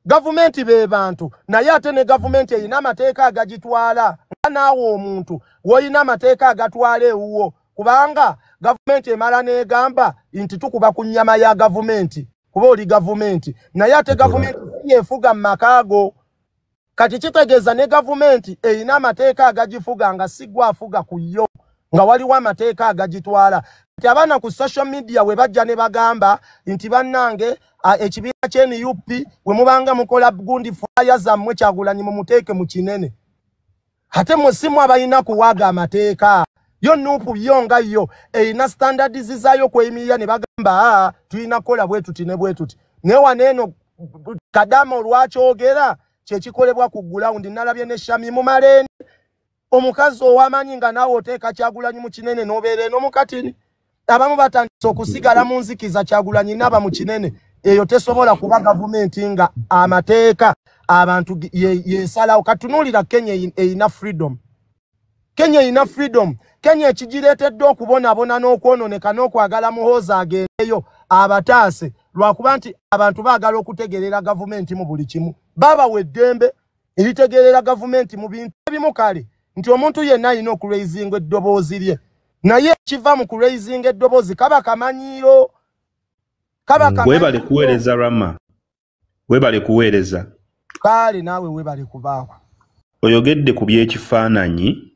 gavumenti be bantu naye ate ne gavumenti erina amateeka agagitwala nga naawe omuntu w'olina amateeka agatwala ewuwo kubanga gavumenti emala n'egamba nti tukuba ku nnyama ya gavumenti kuba oli gavumenti naye ate gavumenti yeefuga mu makaago kati kitegeeza ne gavumenti erina amateeka agagifuga nga si gwe afuga ku yo nga waliwo amateeka agagitwala kati abaana ku social media we bajja ne bagamba nti bannange ekibiina ky'NUP we mubanga mukola gundi faya zammwe Kyagulanyi mumuteeke mu kinene ate musimu abalina kuwaaga amateeka yo Nuupu yo nga yo erina standards zaayo kweyimirira ne bagamba tulina kukola bwe tuti ne bwe tuti naye waneeno Kadama olwakyogera kyekikolebwa ku gulawundi nalabye ne Shamimu Malende omukazi ow'amanyi nga naawe oteeka Kyagulanyi mu kinene n'obeera eno mu katini abamu batandise okusigala mu nzikiza Kyagulanyi n'aba mu kinene eyo tesobola kuba gavumenti nga amateeka abantu yesalawo katunuulira Kenya erina freedom Kenya ekigireetedde okubonaabona n'okwononeka n'okwagala muhoozi agendeyo abataase lwakuba nti abantu baagala okutegeerera gavumenti mu buli kimu babawa eddembe eritegeerera gavumenti mu bintu ebimu kale nti omuntu yenna alina okuraizinga eddoboozi lye naye ekiva mu kuraizinga eddoboozi kaba kamanyiiro webale kuweereza Rama webale kuweereza kale naawe webale kubaawo oyogedde ku by'ekifaananyi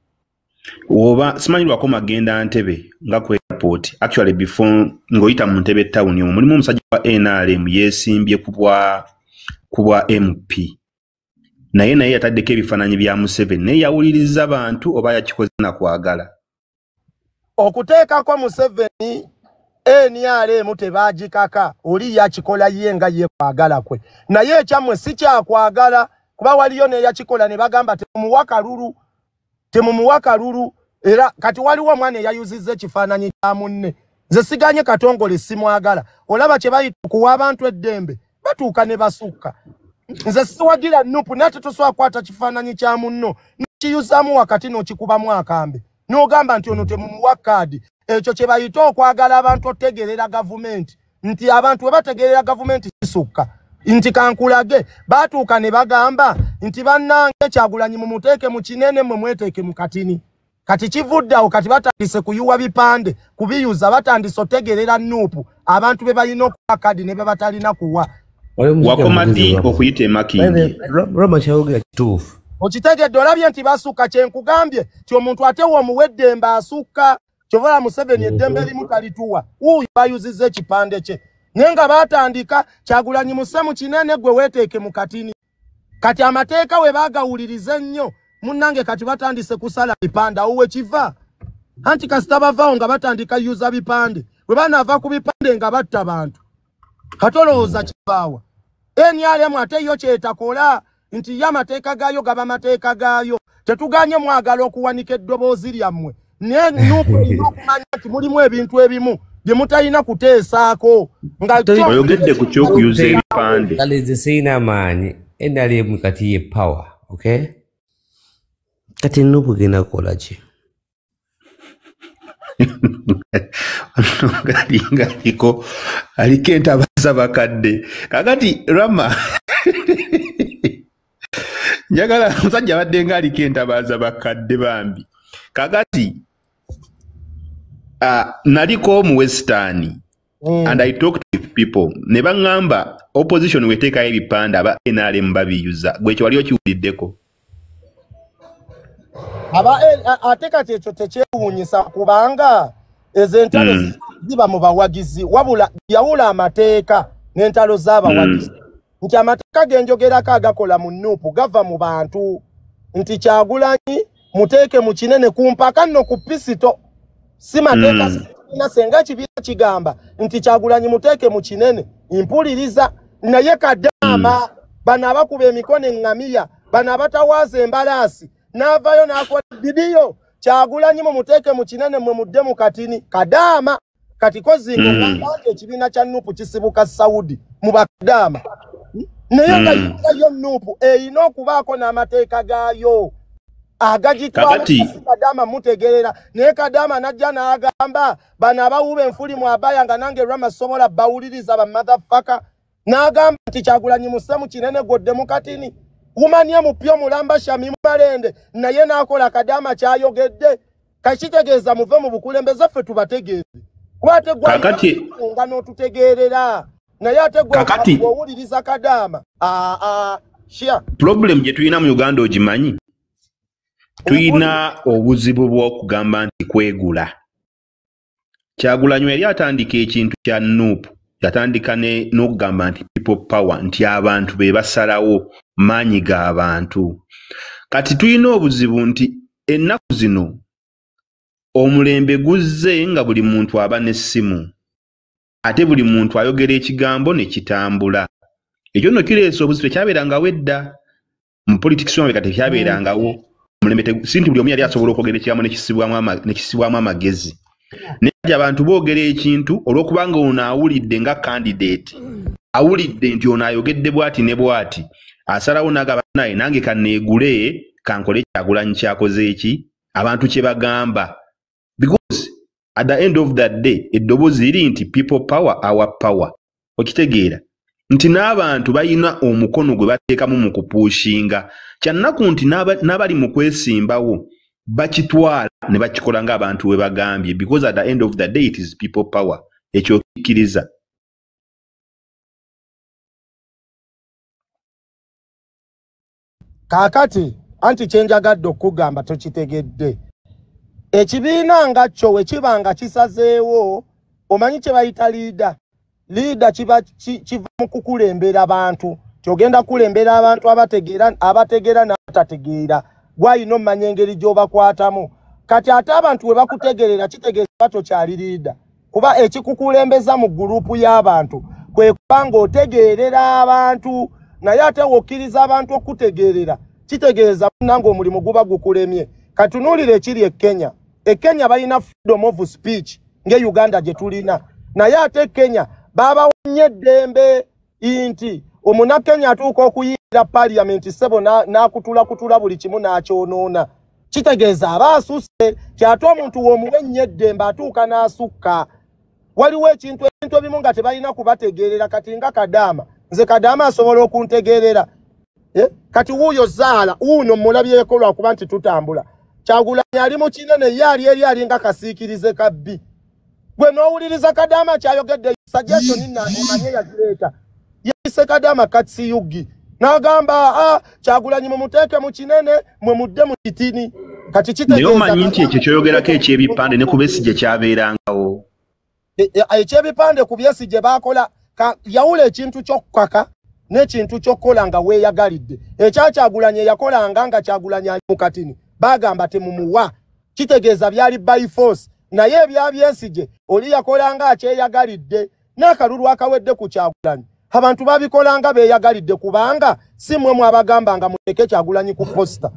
oba simanyirwako magenda Ntebe nga ku airport actually before ng'oyita mu Ntebe town omwo mulimu omusajja wa NRM yeesimbye ku bwa MP naye yataddeko ebifaananyi bya Museveni naye yawuliriza abantu oba yakikoze na kwagala okuteekako Museveni NRM tebaagikaka oli yakikola ye nga ye kwagala kwe naye ekyammwe si kyakwagala kuba waliyo neyakikola ne bagamba temumuwa kalulu era kati waliwo omwana eyayuzizza ekifaananyi kya munne nze siganye Katongole simwagala olaba kye bayita okuwa abantu eddembe batuuka ne basukka nze siwagira Nuupu nate tosobola kwata kifaananyi kya munno nekiyuzaamu wakati n'okikubamu akambe n'ogamba nti ono temumuwa kaadi ekyo kye bayita okwagala abantu otegeerera gavumenti nti abantu we bategeerera gavumenti kisukka nti kankulage batuuka ne bagamba nti bannange Kyagulanyi mumuteeke mu kinene mwe mweteeke mu katini kati kivuddeawo kati batandise kuyuwa bipande kubiyuza batandise otegeerera Nuupu abantu be balina okuwa kadi ne be batalina kuwa wakomadi okuyita emakingi Rama kyayogera kituufu Okitegedde olabye nti basuka kyenkugambye ti omuntu ate w'omuwedde mba asuka kyovala Museveni eddembe limu talituwa uyo bayuzizza ekipande kye naye nga baatandika Kyagulanyi Musemu kinene gwe weeteeke mu katini kati amateeka we baagawuliriza ennyo munnange kati batandise kusala bipande awo wekiva anti kasita bavaawo nga batandika yuza bipande bwe banaava ku bipande nga batta bantu katolowooza kivaawa NRM ate yo kyetakola nti y'amateeka gaayo gaba mateeka gaayo tetuganye mwagala okuwanika eddoboozi lyammwe naye Nuupu erina okumanya nti mulimu ebintu ebimu bye mutalina kuteesaako nga oyogedde ku ky'okuyuza ebipande kale sirina maanyi NRM kati ye power okay kati Nuupu genda kukola ki ngaliko aliko entabaza bakadde kakati Rama njagala musajja badde nga aliko entabaza bakadde bambi kakati naliko mu Western and I talked with people ne bangamba opposition weteekayo ebipande aba NRM babiyuza gwe ekyo wali okiwuliddeko ate kati ekyo tekyewuunyisa kubanga ezo entalo ziba mu bawagizi wabula yawula amateeka n'entalo z'abawagizi nti amateeka genjogerako agakola mu Nuupu gava mu bantu nti Kyagulanyi muteeke mu kinene ku mpaka nno ku pisito si mateeka na senga kibiira kigamba nti Kyagulanyi muteeke mu kinene mpuliriza naye Kadaama bano abakuba emikono eŋŋamiya bano abatawaaza embalaasi n'avayo n'akola bidiyo Kyagulanyi mumuteeke mu kinene mwe mudde mu katini Kadaama kati kozingo ngamba nti ekibiina kya Nuupu kisibuka Saudi mu Bakadaama naye nga yo Nuupu erina okubaako n'amateeka gaayo agagitwala Kadaama mutegerera naye Kadaama najja n'agamba bano abawuba enfuli mu abaya nga nange Rama sobola bawuliriza ba motherfucker n'agamba nti Kyagulanyi Musemu kinene godde mu katini umanya mupyo mulamba Shami Malende naye n'akola Kadaama kyayogedde kakitegeeza muve mu bukulembeze ffe tubategeeze kwate kakati nga n'otutegeerera naye ate gwe owuliriza Kadaama shia problem gye tulina mu Uganda ogimanyi tulina obuzibu bw'okugamba nti kwegula Kyagulanyi yali atandika ekintu kya Nuupu yatandika n'okugamba nti people power nti abantu be basalawo maanyi g'abantu kati tulina obuzibu nti ennaku zino omulembe guzze nga buli muntu aba n'essimu ate buli muntu ayogera ekigambo ne kitambula ekyo nno kireese obuzibu tekyabeerangawo edda mu politics wamwe kati tekyabeerangawo omulembe si nti buli omu yali asobola okwogera ekigambo ne kisibwamu amagezi naye abantu boogera ekintu olw'okubanga ono awulidde nga candidate awulidde nti ono ayogedde bwati ne bwati asalawo n'agaba naye nange kanneegule kankole Kyagulanyi kyakoze eki abantu kye bagamba because at the end of that day eddoboozi liri nti people power our power okitegeera nti n'abantu balina omukono gwe bateekamu mu kupuushinga kyannaku nti n'abali mu kwesimbawo bakitwala ne bakikola ng'abantu we bagambye because at the end of the day it is people power ekyo kikkiriza kaakati anti kyenjagadde okugamba tokitegedde ekibiina nga kyo we kiba nga kisazeewo omanyi kye bayita liida kiva mu kukulembera abantu kyogenda kulembera abantu abategeera n'abatategeera gwayina omanya engeri gy'obakwatamu kati ate abantu we bakutegerera kitegeeza batokyali liida kuba ekikukulembeza mu gurupu y'abantu kwe kuba ng'otegeerera abantu naye ate wokkiriza abantu okutegeerera kitegeeza nange omulimu guba gukulemye katunuulira ekiri e Kenya balina freedom of speech nge Uganda gye tulina naye ate Kenya babawonye eddembe nti omunakenya atuuka okuyingira parliament sebo n'akutula buli kimu n'akyonoona kitegeeza aba asusse kyate omuntu w'omuwe nnyo eddembe atuuka n'asukka waliwo ebintu ebimu nga tebalina kubategeerera kati nga Kadaama nze Kadaama asobola okuntegeerera kati wuuyo zaala uno mulabyeko lwakuba nti tutambula Kyagulanyi ali mu kinene ye eri nga kasiikirize kabbi gwe n'owuliriza Kadaama kyayogedde suggestion omanye yagireeta yayise Kadaama katsiyuggi N'agamba Kyagulanyi mumuteeke mu kinene mwe mudde mu kitini kati kitegeeza naye omanyi nti ekyo kyoyogerako eky'ebipande ne ku Besigye kyabeerangawo eky'ebipande ku Besigye baakola yawula ekintu ky'okukaka n'ekintu ky'okkola nga weeyagalidde Kyagulanyi yakolanga nga Kyagulanyi ali mu katini bagamba temumuwa kitegeeza byali by force naye ebya Besigye oli yakolanga akyeyagalidde n'akalulu akawedde ku Kyagulanyi abantu babikolanga beeyagalidde kubanga si mmwe abagamba nga muleke Kyagulanyi ku posta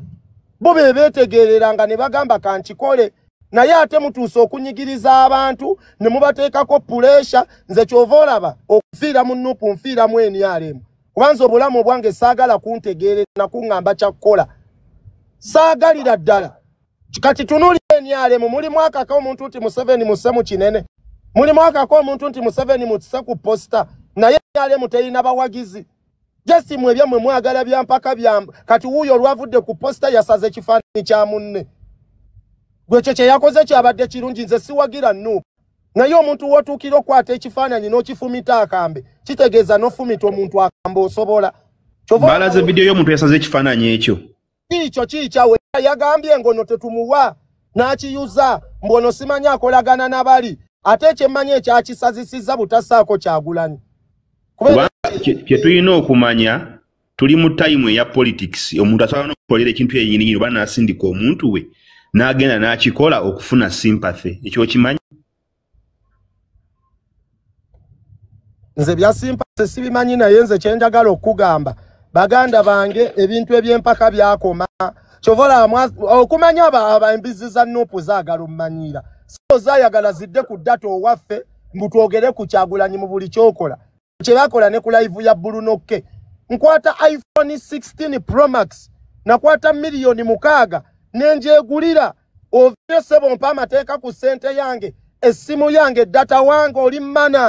bo beetegereranga ne bagamba kankikole naye ate mutuuse okunyigiriza abantu ne mubateekako pressure nze kyova olaba okufiira mu Nuupu nfiira mu NRM kubanza obulamu bwange saagala kuntegeerera na kuŋŋamba kyakkola saagalira ddala kati tunuulira NRM mulimu akako omuntu nti Museveni musse mu kinene mulimu akako omuntu nti Museveni musse ku posta naye NRM terina bawagizi just mwe byamwe mwagala byampaka byamba kati wuuyo olwavudde ku posta yasaze ekifaananyi kya munne gwekyo kye yakoze kyabadde kirungi nze siwagira Nuupu naye omuntu w'otuukira okwata ekifaananyi n'okifumita akambe kitegeeza n'ofumita omuntu akamba osobola balaze vidiyo y'omuntu yasaze ekifaananyi ekyo kiikyo kiikyawe yagambye ngono tetumuwa n'akiyuza mbono simanyi akolagana n'abali ate ekyemmanyi ekyakisazisizza butasaako Kyagulanyi kye tulina okumanya tuli mu time eya politics omuntu asobola n'okukolera ekintu eyinyini oba n'asindika omuntu we n'agenda n'akikola okufuna sympathy ekyo okimanyi nze bya sympathy sibimanyi naye nze kyenjagala okugamba baganda bange ebintu ebyempaka byakoma kyovola okumanya embizi za Nuupu zaagala omumanyira so zaayagala zidde ku data owaffe mbutwogere ku Kyagulanyi mu buli kyokola kye bakola ne ku live ya Bulunokke nkwata iPhone 16 Pro Max nakwata miliyoni 6 nenjegulira ovye sebo mpa amateeka ku sente yange essimu yange data wange oli mmana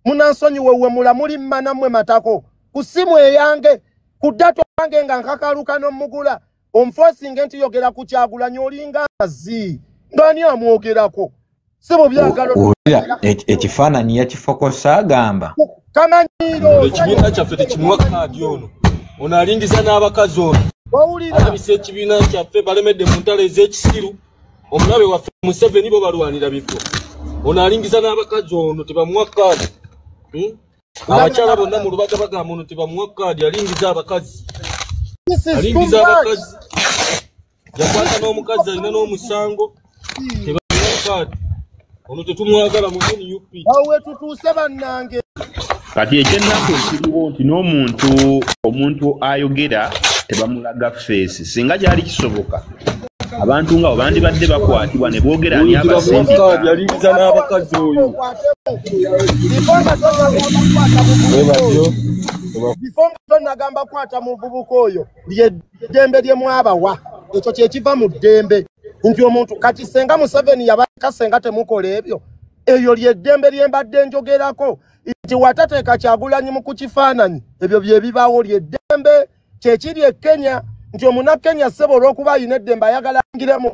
munansonyi wewe mulamuli mmana mwe matako ku simu eyange ku data wange nga nkakaluka n'omugula omforcing nti yogera ku Kyagulanyi olinga azi ndani amwogerako sebo byagalo ekifaananyi yakifokosa agamba kamanyiro ekibiina kyaffe tekimuwa kaadi ono alingiza n'abakazi ono abise ekibiina kyaffe balemedde mu ntalo ez'ekisiru omulabe waffe Museveni bo balwanira bifo alingiza n'abakazi ono tebamuwa kaadi abakyala bonna mu lubaga bagamba ono tebamuwa kaadi alingiza abakazi yakwata n'omukazi alina n'omusango tebamuwa kaadi ono tetumwagala mu NUP awe tutuuse bannange kati ekyennaku ekiriwo nti omuntu ayogera tebamulaga feesi singa gyali kisoboka abantu nga bandibadde bakwatibwa ne boogera ani abasindika yalingiza n'abakazi oyo bifo tonagamba kwata muvubuka oyo ly'eddembe lye mwabawa ekyo kyekiva mu ddembe nti omuntu kati senga Museveni yabaka senga temukola ebyo eyo ly'eddembe lye mbadde njogerako nti watateeka Kyagulanyi mu kukifaananyi ebyo bye bibaawo ly'eddembe kyekiri e Kenya nti Omunnakenya ssebo olw'okuba alina eddembe ayagala angire mu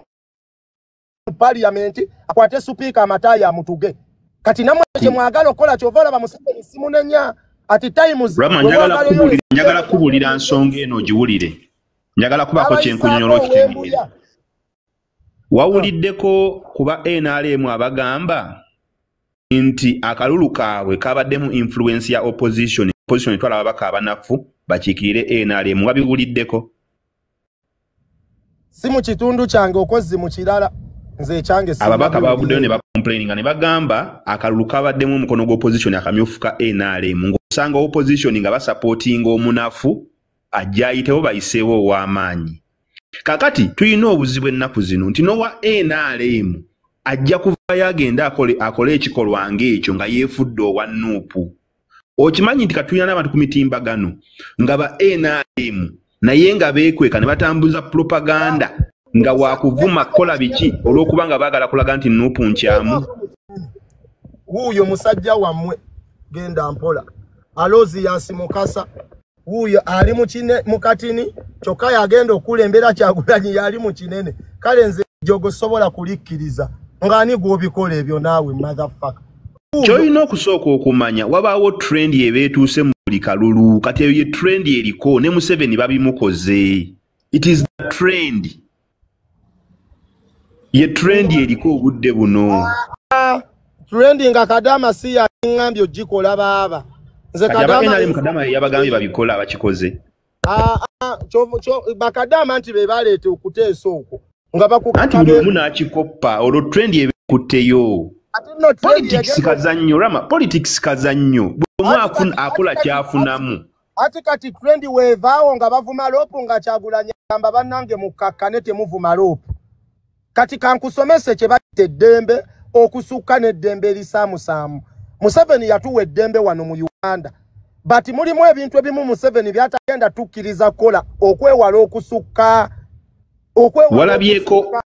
parliament akwate supiika amataaya amutuge kati namwe kye mwagala okukola kyova olaba Museveni simunenya ati times njagala kubulira nsonga eno ogiwulire njagala kubako kyenkunyonyola okitengere wawuliddeko kuba NRM abagamba nti akalulu kaabwe kabaddemu influence ya opposition etwala babaka abanafu bakiikirire NRM wabiwuliddeko si mu kitundu kyange okozi mu kirala nze ekyange ababaka babuddeyo ne bacomplaininga ne bagamba akalulu kabaddemu omukono gw'opposition akamyufu ka NRM ng'osanga opposition nga basapootinga omunafu ajja ayitewo bayiseewo ow'amaanyi kakati tulina obuzibu ennaku zino nti n'owa NRM ajja kuvayo agenda akole ekikolwa ng'ekyo nga yeefudde owa Nuupu okimanyi nti katulina n'abantu ku mitimbagano nga ba NRM naye nga beekweka ne batambuza propaganda nga wakuvuma kola biki olw'okuba nga baagala kulaga nti Nuupu nkyamu wuuyo musajja wammwe genda mpola alozi yansi mukasa wuuyo ali mu katini kyokka yagenda okulembera Kyagulanyi yali mu kinene kale nze jogo sobola kulikkiriza ng'ani gw'obikola ebyo naawe motherfucker Kyolina okusooka okumanya wabaawo trend ebeetuuse mu buli kalulu kati eyo ye trend eriko ne Museveni babimukoze. It is the trend. Ye trend eriko obudde buno. Trend nga Kadama si ya ngambye ogikola baba. Nze Kadama yabagambye babikola abakikoze. Bakadama nti be baleete okuteesa okwo. Nga bakukkabe. Anti buli omu n'akikoppa olwo trend ebikutteyo. Politics kazannyo Rama, politics kazannyo. Buli akola kyafunamu. Ati kati trend weevaawo nga bavuma loopu nga Kyagulanyi agamba bannange mukakkane temuvuma loopu. Kati kankusomese kye bayita eddembe okusukka n'eddembe erisaamusaamu. Museveni yatuwa eddembe wano mu Uganda. Bati mulimu ebintu ebimu Museveni byatagenda tukkiriza kola okwewala okusukka. Walabyeko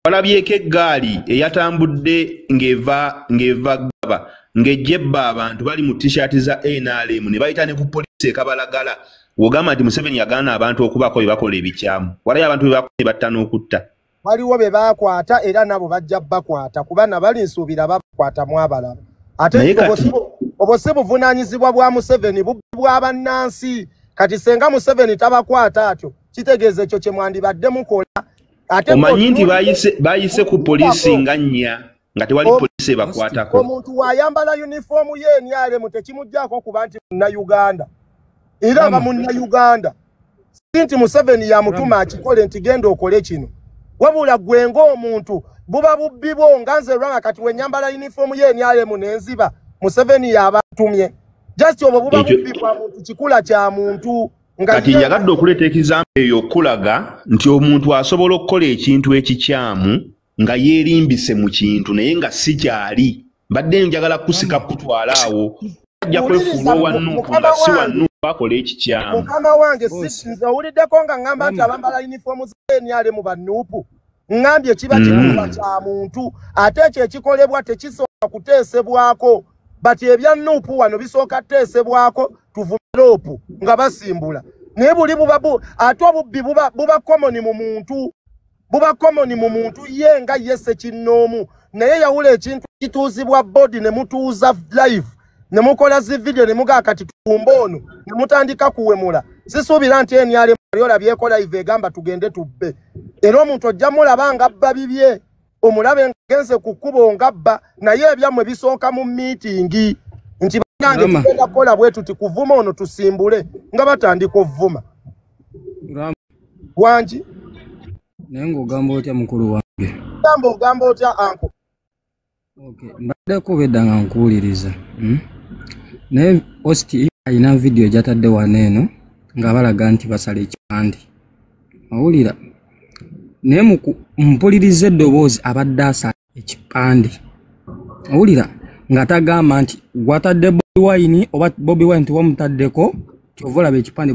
eggaali eyatambudde ng'eva Gaba ng'ejjebba abantu bali mu t-shirt za NRM ne bayita ne ku poliisi ekabalagala. Wogamba nti Museveni yagaana abantu okubako bye bakola ebikyamu. Walayo abantu bye bakola batta n'okutta. Waliwo be baakwata era nabo bajja bakwata kuba nabali nsuubira bakwata mu abalala. Ate obwo si buvunaanyizibwa bwa Museveni bwa bannansi. Kati senga Museveni tabakwata atyo kitegeeza ekyo kye mwandibadde mukola. Omanyi nti bayise ku poliisi nga nnya nga tewali poliisi ebakwatako. Omuntu wayambala uniformu ye NRM tekimuggyako kuba nti Munnayuganda. Era aba Munnayuganda. Si nti Museveni yamutuma akikole nti genda okole kino. Wabula gwe ng'omuntu buba bubbi bwo nga nze lwanga kati wenyambala uniformu ye NRM n'enziba Museveni yabatumye. Just obwo buba bubbi bwa muntu kikula kya muntu. Kati njagadde okuleeta ekizampe eyo okulaga nti omuntu asobola okukola ekintu ekikyamu nga yeerimbise mu kintu naye nga si kyali. Mbadde njagala kusika kutwala awo. Ajja kwefuula owannuupu nga si wannuupu akola ekikyamu. Mukama wange nze owuliddeko nga ngamba nti abambala yunifoomu z'NRM mu bannuupu. Ngambye kiba kikula kya muntu ate ekyo ekikolebwa tekisooka kuteesebwako. Bati ebya nuupu wano bisooka teesebwako tuvume loopu nga basimbula. Naye buli ate obubbi buba common mu muntu. Buba common mu muntu ye nga yesse kinnoomu. Naye yawula ekintu kituuzibwa bodi ne mutuuza live. Ne mukola zi video ne mugaa kati tukumba ono. Ne mutandika kuwemula. Sisuubira nti NRM olabyekola live egamba tugende tubbe. Era omuntu ojja mulaba ng'abba bibye. Omulabe ngenze ku kkubo ngabba naye ebyammwe bisooka mu meeting nti banange tugenda kola bwetu tikuvuma ono tusimbule nga batandika ovuma wangi naye ng'ogamba otya mukulu wange ogamba otya anko mbaddeko bedda nga nkuwuliriza naye osti alina vidiyo gyatadde wano eno nga balaga nti basala ekipande awulira naye mpuliriza eddoboozi abadde asala ekipande awulira nga tagamba nti gwatadde Bobi Wine oba Bobi Wine tiwamutaddeko kyova olaba ekipande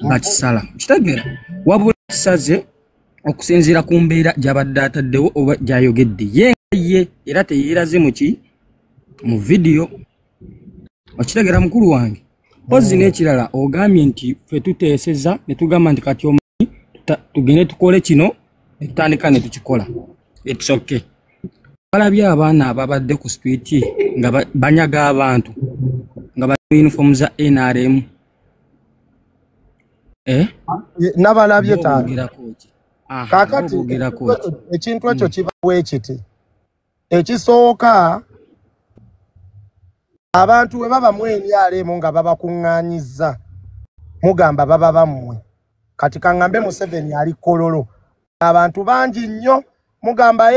bakisala kitegeera wabula kisaze okusinziira ku mbeera gy'abadde ataddewo oba gy'ayogedde ye era teyeeraze mu vidiyo okitegeera mukulu wange pozi n'ekirala ogambye nti ffe tuteeseza ne tugamba nti kati tugende tukole kino netutandika ne tukikola. It's okay. Balabye abaana ababadde ku street nga banyaga abantu nga bali uniform za NRM. Nabalabye taata. Kakati ekintu ekyo kiba bwekiti. Ekisooka abantu we baba mu NRM nga babakuŋŋaanyizza mugamba baba bammwe. Kati kangambe Museveni ali kololo. Abantu bangi nnyo mugamba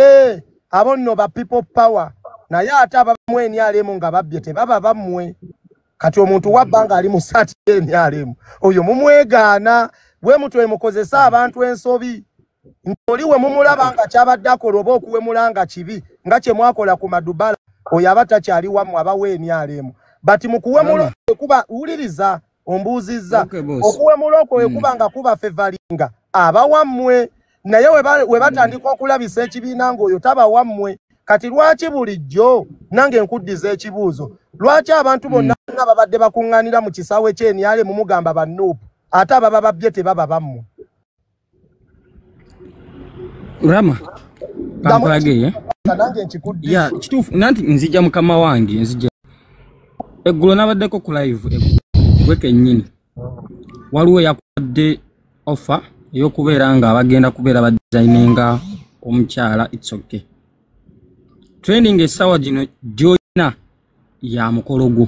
abo nno ba people power. Naye ate abamu NRM nga babbye tebaba bammwe. Kati omuntu wabbanga ali mu saati NRM. Oyo mumwegaana bwe mutwe mukozesa abantu ensobi. Ntoli we mumulaba nga kyabadde akola oba okuwemulanga kibi nga kye mwakola ku Madubala oyo abatakyali wammwe abawe NRM. Bati mukuwemula kuba uliriza ombuuzizza okuwemula okwo kuba nga kuba fevalinga abawammwe naye we batandika okulabisa ekibiina ng'oyo taba wammwe. Kati lwaki bulijjo nange nkuddiza ekibuuzo lwaki abantu bonna nga babadde bakuŋŋaanira mu kisaawe ky'NRM mugamba bannuupu ate ababa babbye tebaba bammwe? Rama, nange nkikuddisa. Ya kituufu nanti nzija mukama wange nzija. Eggulo nabaddeko ku live gweke nnyini. Waliwo yakwadde offer ey'okubeera nga abagenda kubeera badesigninga omukyala it's okay. Training essaawa gino gy'olina ya mukolo gwo.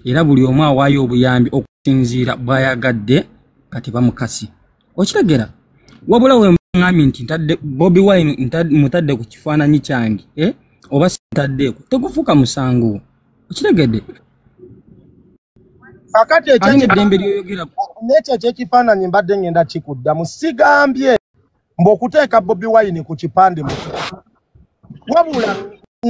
Era buli omu awaayo obuyambi okusinziira bw'ayagadde kati bamukasi. Okitegeera? Wabula we ngambye nti ntadde Bobi Wine mutadde ku kifaananyi kyange oba sintaddeeko tegufuuka musango. Okitegedde? Kakati n'ekyo ekyekifaananyi mbadde ngenda kikuddamu sigambye mb'okuteeka Bobi Wine ku kipande mu wabula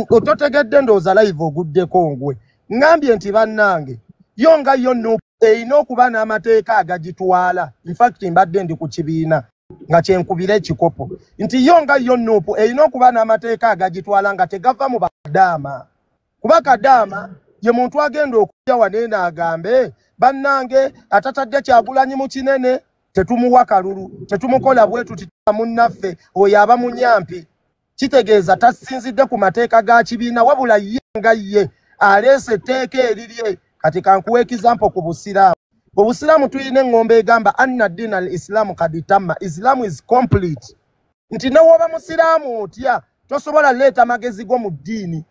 ototegedde ndowooza live oguddeko ngwe ngambye nti bannange yo nga yo Nuupu erina okuba n'amateeka agagitwala. In fact mbadde ndi ku kibiina nga kyenkubira ekikopo nti yo nga yo Nuupu erina okuba n'amateeka agagitwala nga tegava mu Kadaama kuba Kadaama ye muntu agenda okujja waneene agambe bannange atatadde Kyagulanyi mu kinene tetumuwa kalulu tetumukola bwetu titamunnaffe oyo aba munyampi. Kitegeeza tasinzidde ku mateeka ga kibiina wabula ye nga ye aleese etteeka erirye. Kati kankuwa example ku Busiraamu. Obusiraamu tulina engombe egamba anna dina al-Islamu kaditamma, Islam is complete. Nti newoba musiraamu otya tosobola leeta magezi go mu ddiini.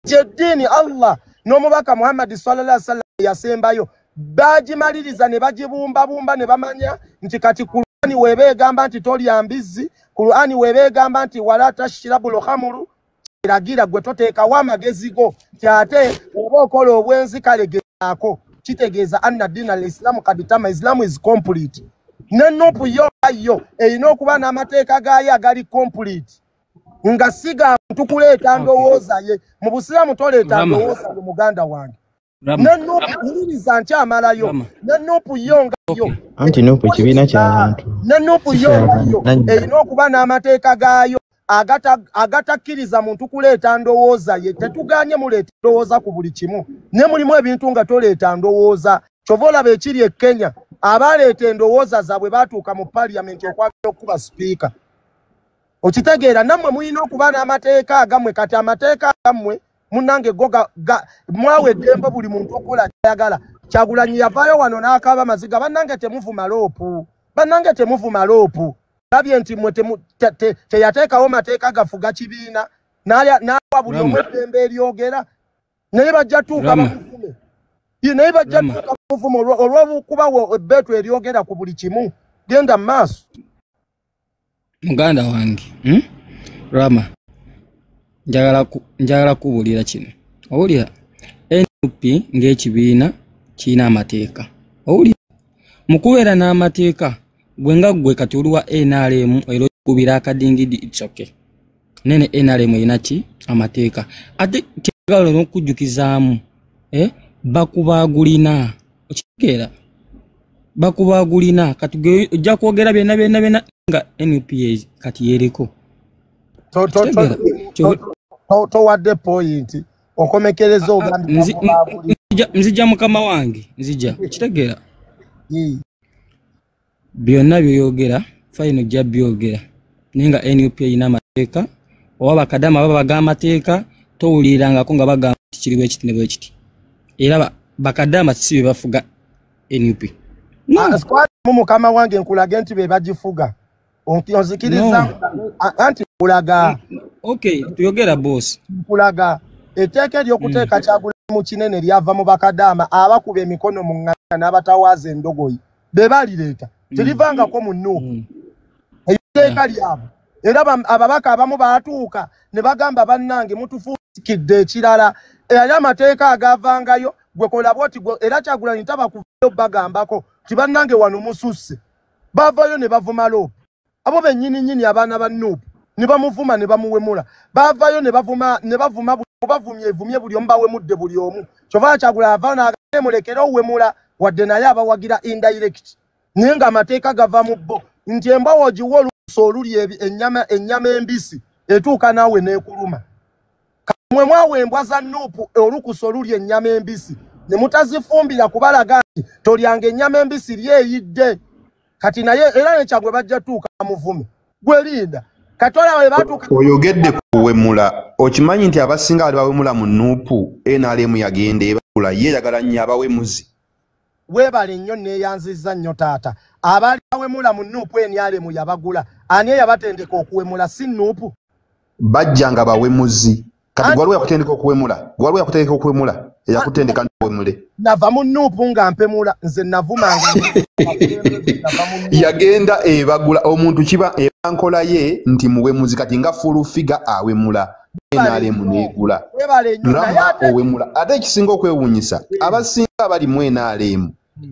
Ddiini Allah n'omubaka Muhammad sallallahu alaihi wasallam yasembayo bagimaliriza ne bagibumbabumba ne bamanya nti kati Qur'ani weba egamba nti tolya mbizzi, Qur'ani weba egamba nti wala tashrabul khamru, kiragira gwe toteekawo amagezi go kyate oba okola obwenzi kale geako. Kitegeeza anna dina al-Islamu kaditama, Islam is complete. Ne Nuupu yo erina okuba n'amateeka gaayo agali complete. Nga siga tukuleeta ndowooza ye mu Busiraamu toleeta ndowooza ye muganda wange. Ne Nuupu uliriza nkyamalayo. Ne Nuupu yo nga yo anti Nuupu kibiina ky'abantu. Ne Nuupu yo erina okuba n'amateeka gaayo agatakkiriza muntu kuleeta ndowooza ye. Tetuganye muleeta ndowooza ku buli kimu. Ne mulimu ebintu nga toleeta ndowooza. Kyova olaba ekiri e Kenya abaleeta endowooza zaabwe baatuuka mu Parliament okwagala okuba sipiika. Okitegeera nammwe mulina okuba n'amateeka agammwe. Kati amateeka agammwe munnange go mwawe eddembe buli muntu okola kyayagala. Kyagulanyi yavaayo wano n'akaaba amaziga bannange temuvuma loopu. Bannange temuvuma loopu. Labye nti mwe teyateekawo mateeka gafuga kibiina n'awa buli omu eddembe eryogera naye bajja tuuka bamuvume. Naye bajja tuuka bamuvume olw'okubawo ebbeetu eryogera ku buli kimu. Genda mu maaso. Muganda wange Rama njagala kubuulira kino. Owulira NUP ng'ekibiina kirina amateeka. Owulira mu kubeera n'amateeka gwe nga gwe kati oluwa NRM era okubira akadingidi it's okay. Nene NRM erina ki amateeka. Ate kyagala n'okujjukizaamu bakubaagulina. Okitegeera bakubaagulina kati ojja kwogera byonna nga NUP kati yeriko. Towadde point okomekereza ogambye nzija mukama wange nzija kitegeera byonna byoyogera fayino jja byogera naye nga NUP erina amateeka oba bakadama baba bagamba amateeka towulirangako nga bagamba kiri bwe kiti ne bwe kiti era bakadama si be bafuga NUP. Mukama wange nkulage nti be bagifuga onzikiriza anti kulaga. Okay tuyogera boss kulaga etteeka ery'okuteeka Kyagulanyi mu kinene lyava mu bakadama abakuba emikono mu ŋŋanda n'abatawaaza endogoyi be balireeta terivangako mu Nuupu etteeka lyabwe. Era ababaka abamu baatuuka ne bagamba bannange mutufuukidde ekirala era amateeka agavangayo gwe kola bwoti era Kyagulanyi tabakuvayo bagambako ti bannange wano mususse. Bavayo ne bavuma Loopu abo bennyini abaana ba Nuupu ne bamuvuma ne bamuwemula. Bavayo ne bavuma bavumye buli omu bawemudde buli omu. Kyova Kyagulanyi avaayo n'agamba mulekere owemula wadde naye abawagira indirect. Naye nga amateeka gava mu bo nti embwa ogiwa olukusa oluli ennyama embisi etuuka naawe n'ekuluma. Mwe mwawa embwa za Nuupu olukusa oluli ennyama embisi ne mutazifumbira kubalaga nti tolyanga ennyama embisi lyeyidde. Kati naye era nekyagwe bajja tuuka muvume. Gwe linda katola we batuka oyogedde kuwemula okimanyi nti abasinga bali bawemula mu nuupu NRM yagenda ebagula ye yagala nnyo abawemuzi webale nnyo neeyanzizza nnyo taata abali bawemula mu nuupu NRM yabagula ani yabatendeka okuwemula si nuupu bajjanga bawemuzi kati gwaliwo yakutendeka okuwemula eyakutendeka ntiwemule nava mu nuupu nga mpemula nze navumanga yagenda ebagula omuntu kiba ebankola ye nti muwemuzi kati nga fulu figa awemula NRM neegula rama owemula ate ekisinga okwewuunyisa abasinga bali mu NRM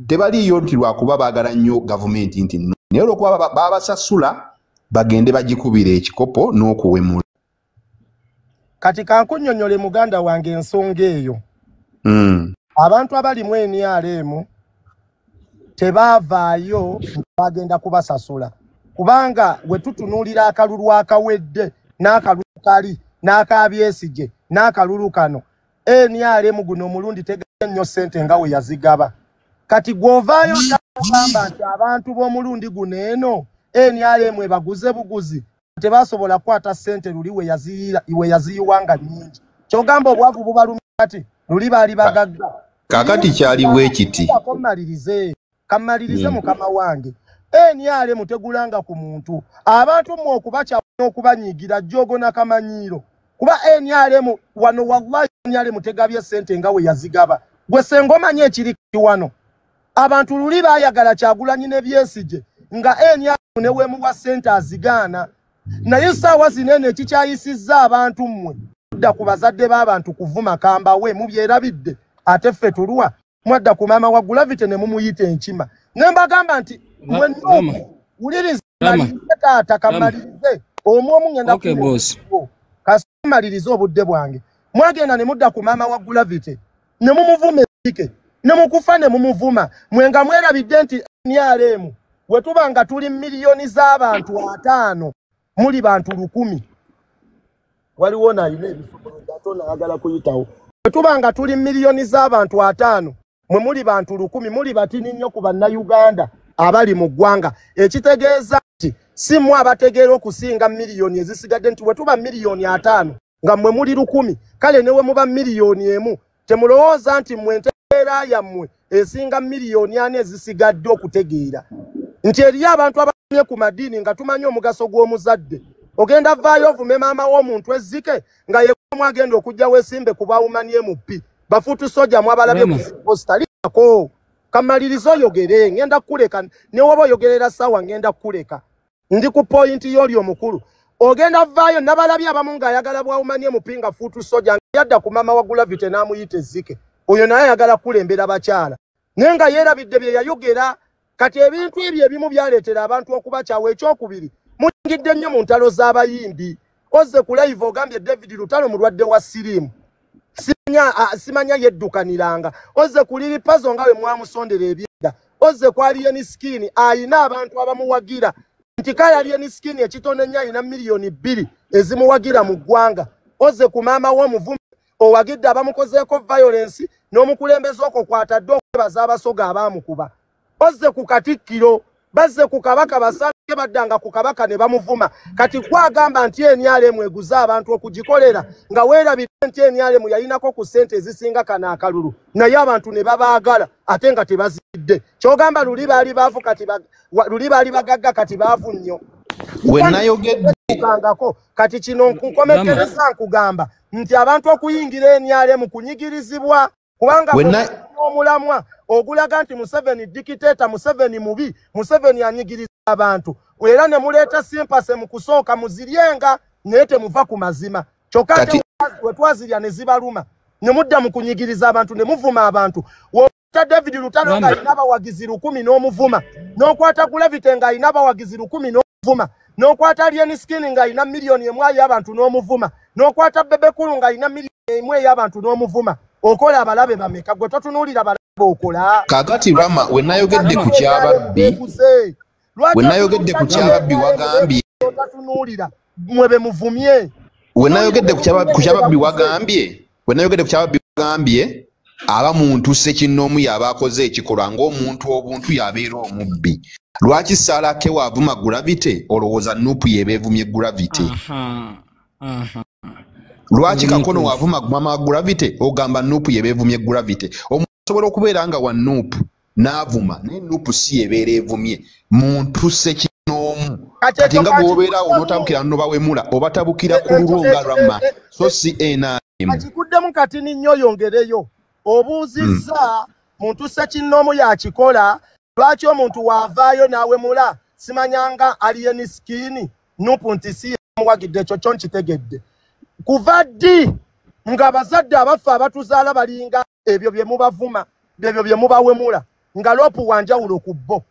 tebaliyo nti lwakuba baagala nnyo gavumenti nti naye olwokuba babasasula bagende bagikubira ekikopo n'okuwemula kati kankunnyonnyole muganda wange ensonga eyo abantu abali mu NRM tebaavaayo bagenda kubasasula kubanga we tutunuulira akalulu akawedde n'akalulu kali n'akabyesije n'akalulu kano NRM guno omulundi teganya nnyo ssente nga we yazigaba kati gw'ovaayo n'agamba nti abantu b'omulundi guno eno NRM ebaguze buguzi tebasobola kukwata ssente luli we yaziyiwanga nnyingi kyogamba obwavu bubalumya kati luli baali bagagga kakati kyaliwo ekiti kammalirize mukama wange NRM tegulanga ku muntu abantu mmwe okubakyawa n'okubanyiigira jjogona kamanyiiro kuba NRM wano wallahi NRM tegabye ssente nga we yazigaba gwe senga omanye ekiri wano abantu luli baayagala Kyagulanyi ne Besigye nga NRM ne weemuwa ssente azigaana naye ssaawa zinene ekikyayisizza abantu mmwe mudda ku bazadde b'abantu kuvuma kambawe mubyerabidde ate ffe tulwa mwadda ku maama wa Gulavite ne mumuyita enkima ne mbagamba nti wuliriza taata kamalirize omwomu ngenda kamalirize obudde bwange mwagenda ne mudda ku maama wa Gulavite ne mumuvuma ekike ne mukufa ne mumuvuma mwenga mwerabidde nti NRM we tuba nga tuli miliyoni z'abantu 5 muli bantu 100 waliwo naine ebisobola nayagala kuyitawo we tuba nga tuli miliyoni z'abantu 5 mwe muli bantu 100 muli batini nnyo ku bannayuganda abali mu ggwanga ekitegeeza nti si mwe abategeera okusinga miliyoni ezisigadde nti we tuba miliyoni 5 nga mwe muli 100 kale newe muba miliyoni 1 temulowooza nti mwe entegeera yammwe esinga miliyoni 4 ezisigadde okutegeera nti eriyo abantu abamye ku madiini nga tumanyi omugaso gw'omuzadde ogenda vaayo ovume maama w'omuntu ezzike nga yekumu agenda okujja weesimbe ku bawumanye MP bafuutu soja mwabalabye ku posta liako kamalirizo oyogere ngenda kuleka ne woba oyogerera ssaawa ngenda kuleka ndi ku pointi y'oli omukulu ogenda vaayo nabalabye abamu ng'ayagala bwawumanye MP nga fuutu soja yadda ku maama wa Gulavite n'amuyita ezzike oyo naye ayagala kulembera bakyala naye nga yeerabidde bye yayogera kati ebintu ebyo ebimu byaleetera abantu okubakyawa ekyokubiri muyingidde nnyo mu ntalo z'abayimbi ozze ku live ogambye David Lutalo mulwadde wa siriimu simanya yeddukaniranga ozze ku Lili Pazo nga we mwamusondera ebyenda ozze ku Alien Skin ayina abantu abamuwagira nti kale Alien Skin ekitono nnyo ayina miliyoni 2 ezimuwagira mu ggwanga ozze ku maama w'omuvumi owagidde abamukozeeko violence n'omukulembeze okwo kwatadde okwebaza abasoga abaamukuba ozze ku Katikkiro bazze ku Kabaka basange baddanga ku Kabaka ne bamuvuma kati kwagamba nti NRM eguza abantu okugikolera nga weerabidde nti NRM yayinako ku ssente ezisinga kana akalulu naye abantu ne babaagala ate nga tebazidde kyogamba luli baali baavu kati luli baali bagagga kati baavu nnyo wenayogeddeangako kati kino nkomekereza nkugamba nti abantu okuyingira NRM kunyigirizibwa kubanga omulamwa ogulaga nti Museveni dikiteta Museveni mubi Museveni anyigiriza abantu era ne muleeta simpase mu kusooka muziryenga naye temuva ku mazima kyokka we twazirya ne zibaluma ne mudda mu kunyigiriza abantu ne muvuma abantu wota David Lutalo nga alina abawagizi 10 n'omuvuma n'okwata Gulavite nga alina abawagizi 10 n'omuvuma n'okwata Alien Skin nga alina miliyoni 1 y'abantu n'omuvuma n'okwata Bebekulu nga alina miliyoni 1 y'abantu n'omuvuma okola abalabe bameka gwe totunuulira abalabe okola kakati Rama wenayogedde ku kyababbi wagambye totunuulira mwebe muvumye wenayogedde ku kyababbi wagambye aba muntu ssekinnoomu yaba akoze ekikolwa ng'omuntu obuntu yabeera omubbi. Lwaki Sarake waavuma Gravity olowooza Nuupu yebeevumye Gravity? Lwaki Kakono waavuma mama Gravity ogamba Nuupu yebeevumye Gravity? Omuntu asobola okubeera nga wa Nuupu n'avuma naye Nuupu si yebeera evumye muntu ssekinnoomu. Kati nga bw'obeera onootabukira n'obawemula obatabukira ku lulwo nga Rama so si NRM. Akikuddemu kati nnyo yongereyo obuuzizza muntu ssekinnoomu yakikola. Lwaki omuntu waavaayo n'awemula simanyanga aliye ni skini Nuupu nti si yamuwagidde ekyo kyo nkitegedde. Kuva ddi nga abazadde abafa abatuzaala balinga ebyo bye mubavuma ebyo bye mubawemula nga Loopu wanjawulo ku bo.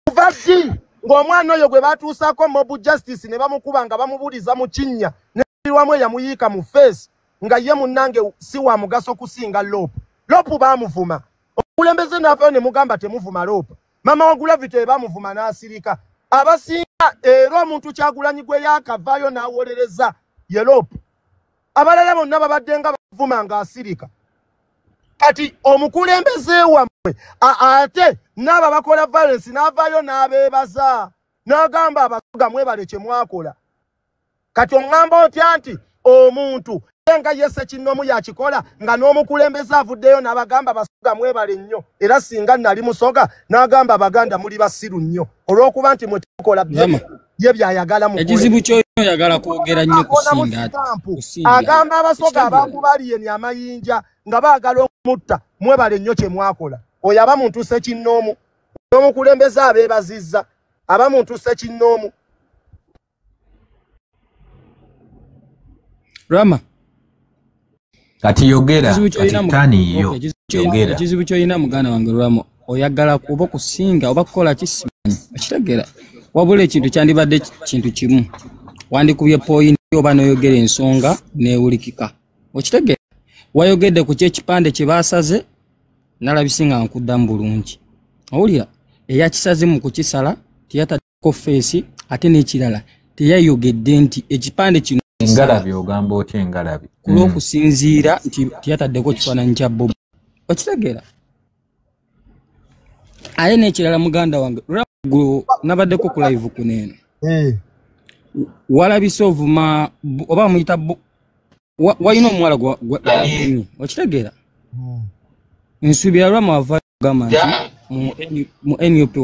Kuva ddi ng'omwana oyo gwe batuusaako mob justice ne bamukuba nga bamubuliza mu kinnya n'eriwamu eyamuyiika mu face nga ye munnange si wa mugaso kusinga Loopu. Loopu baamuvuma. Okulembeze n'avaayo ne mugamba temuvuma Loopu. Mama wa Gravity bamuvuma n'asirika. Abasinga era omuntu Kyagulanyi gwe yaakavaayo n'awolereza ye Loopu. Abalala bonna babadde nga bavuma ng'asirika. Kati omukulembeze wammwe ate n'abo bakola violence n'avaayo n'abeebaza n'agamba abasoga mwebale kye mwakola. Kati oŋŋamba otya nti omuntu nga ye Ssekinnoomu yakikola nga n'omukulembeze avuddeyo n'abagamba basoga mwebale nnyo era singa nali musoga n'agamba abaganda muli basiru nnyo olw'okuba nti mwe tukola ye byayagala mu ekizibu ky'oyagala kwogera nnyo kusinga agamba abasoga abakubaliye ni amayinja nga baagala okumutta mwebale nnyo kye mwakola. Oyo aba muntu Ssekinnoomu n'omukulembeze abeebazizza aba muntu Ssekinnoomu. Rama kati yogera kati tani yo yogera ekizibu ky'olina muganda wange Rama oyagala kuba okusinga oba kukola kisimanyi okitegera wabula ekintu kyandibadde kintu kimu wandikubye point oba n'oyogera ensonga neewulikika okitegera wayogedde ku kyekipande kye baasaze nalabise nga nkuddamu bulungi owulira eyakisaze mu kukisala teyataddeko feesi ate n'ekirala teyayogedde nti ekipande kino engalabi ogamba otya engalabi kulw'okusinziira nti teyataddeko kifaananyi kya Bob okitegeera aye n'ekirala muganda wange nabaddeko ku live kuno eno walabise ovuma oba muyita walina omuwala okitegeera nsuubira Rama wava gamba nti mu NUP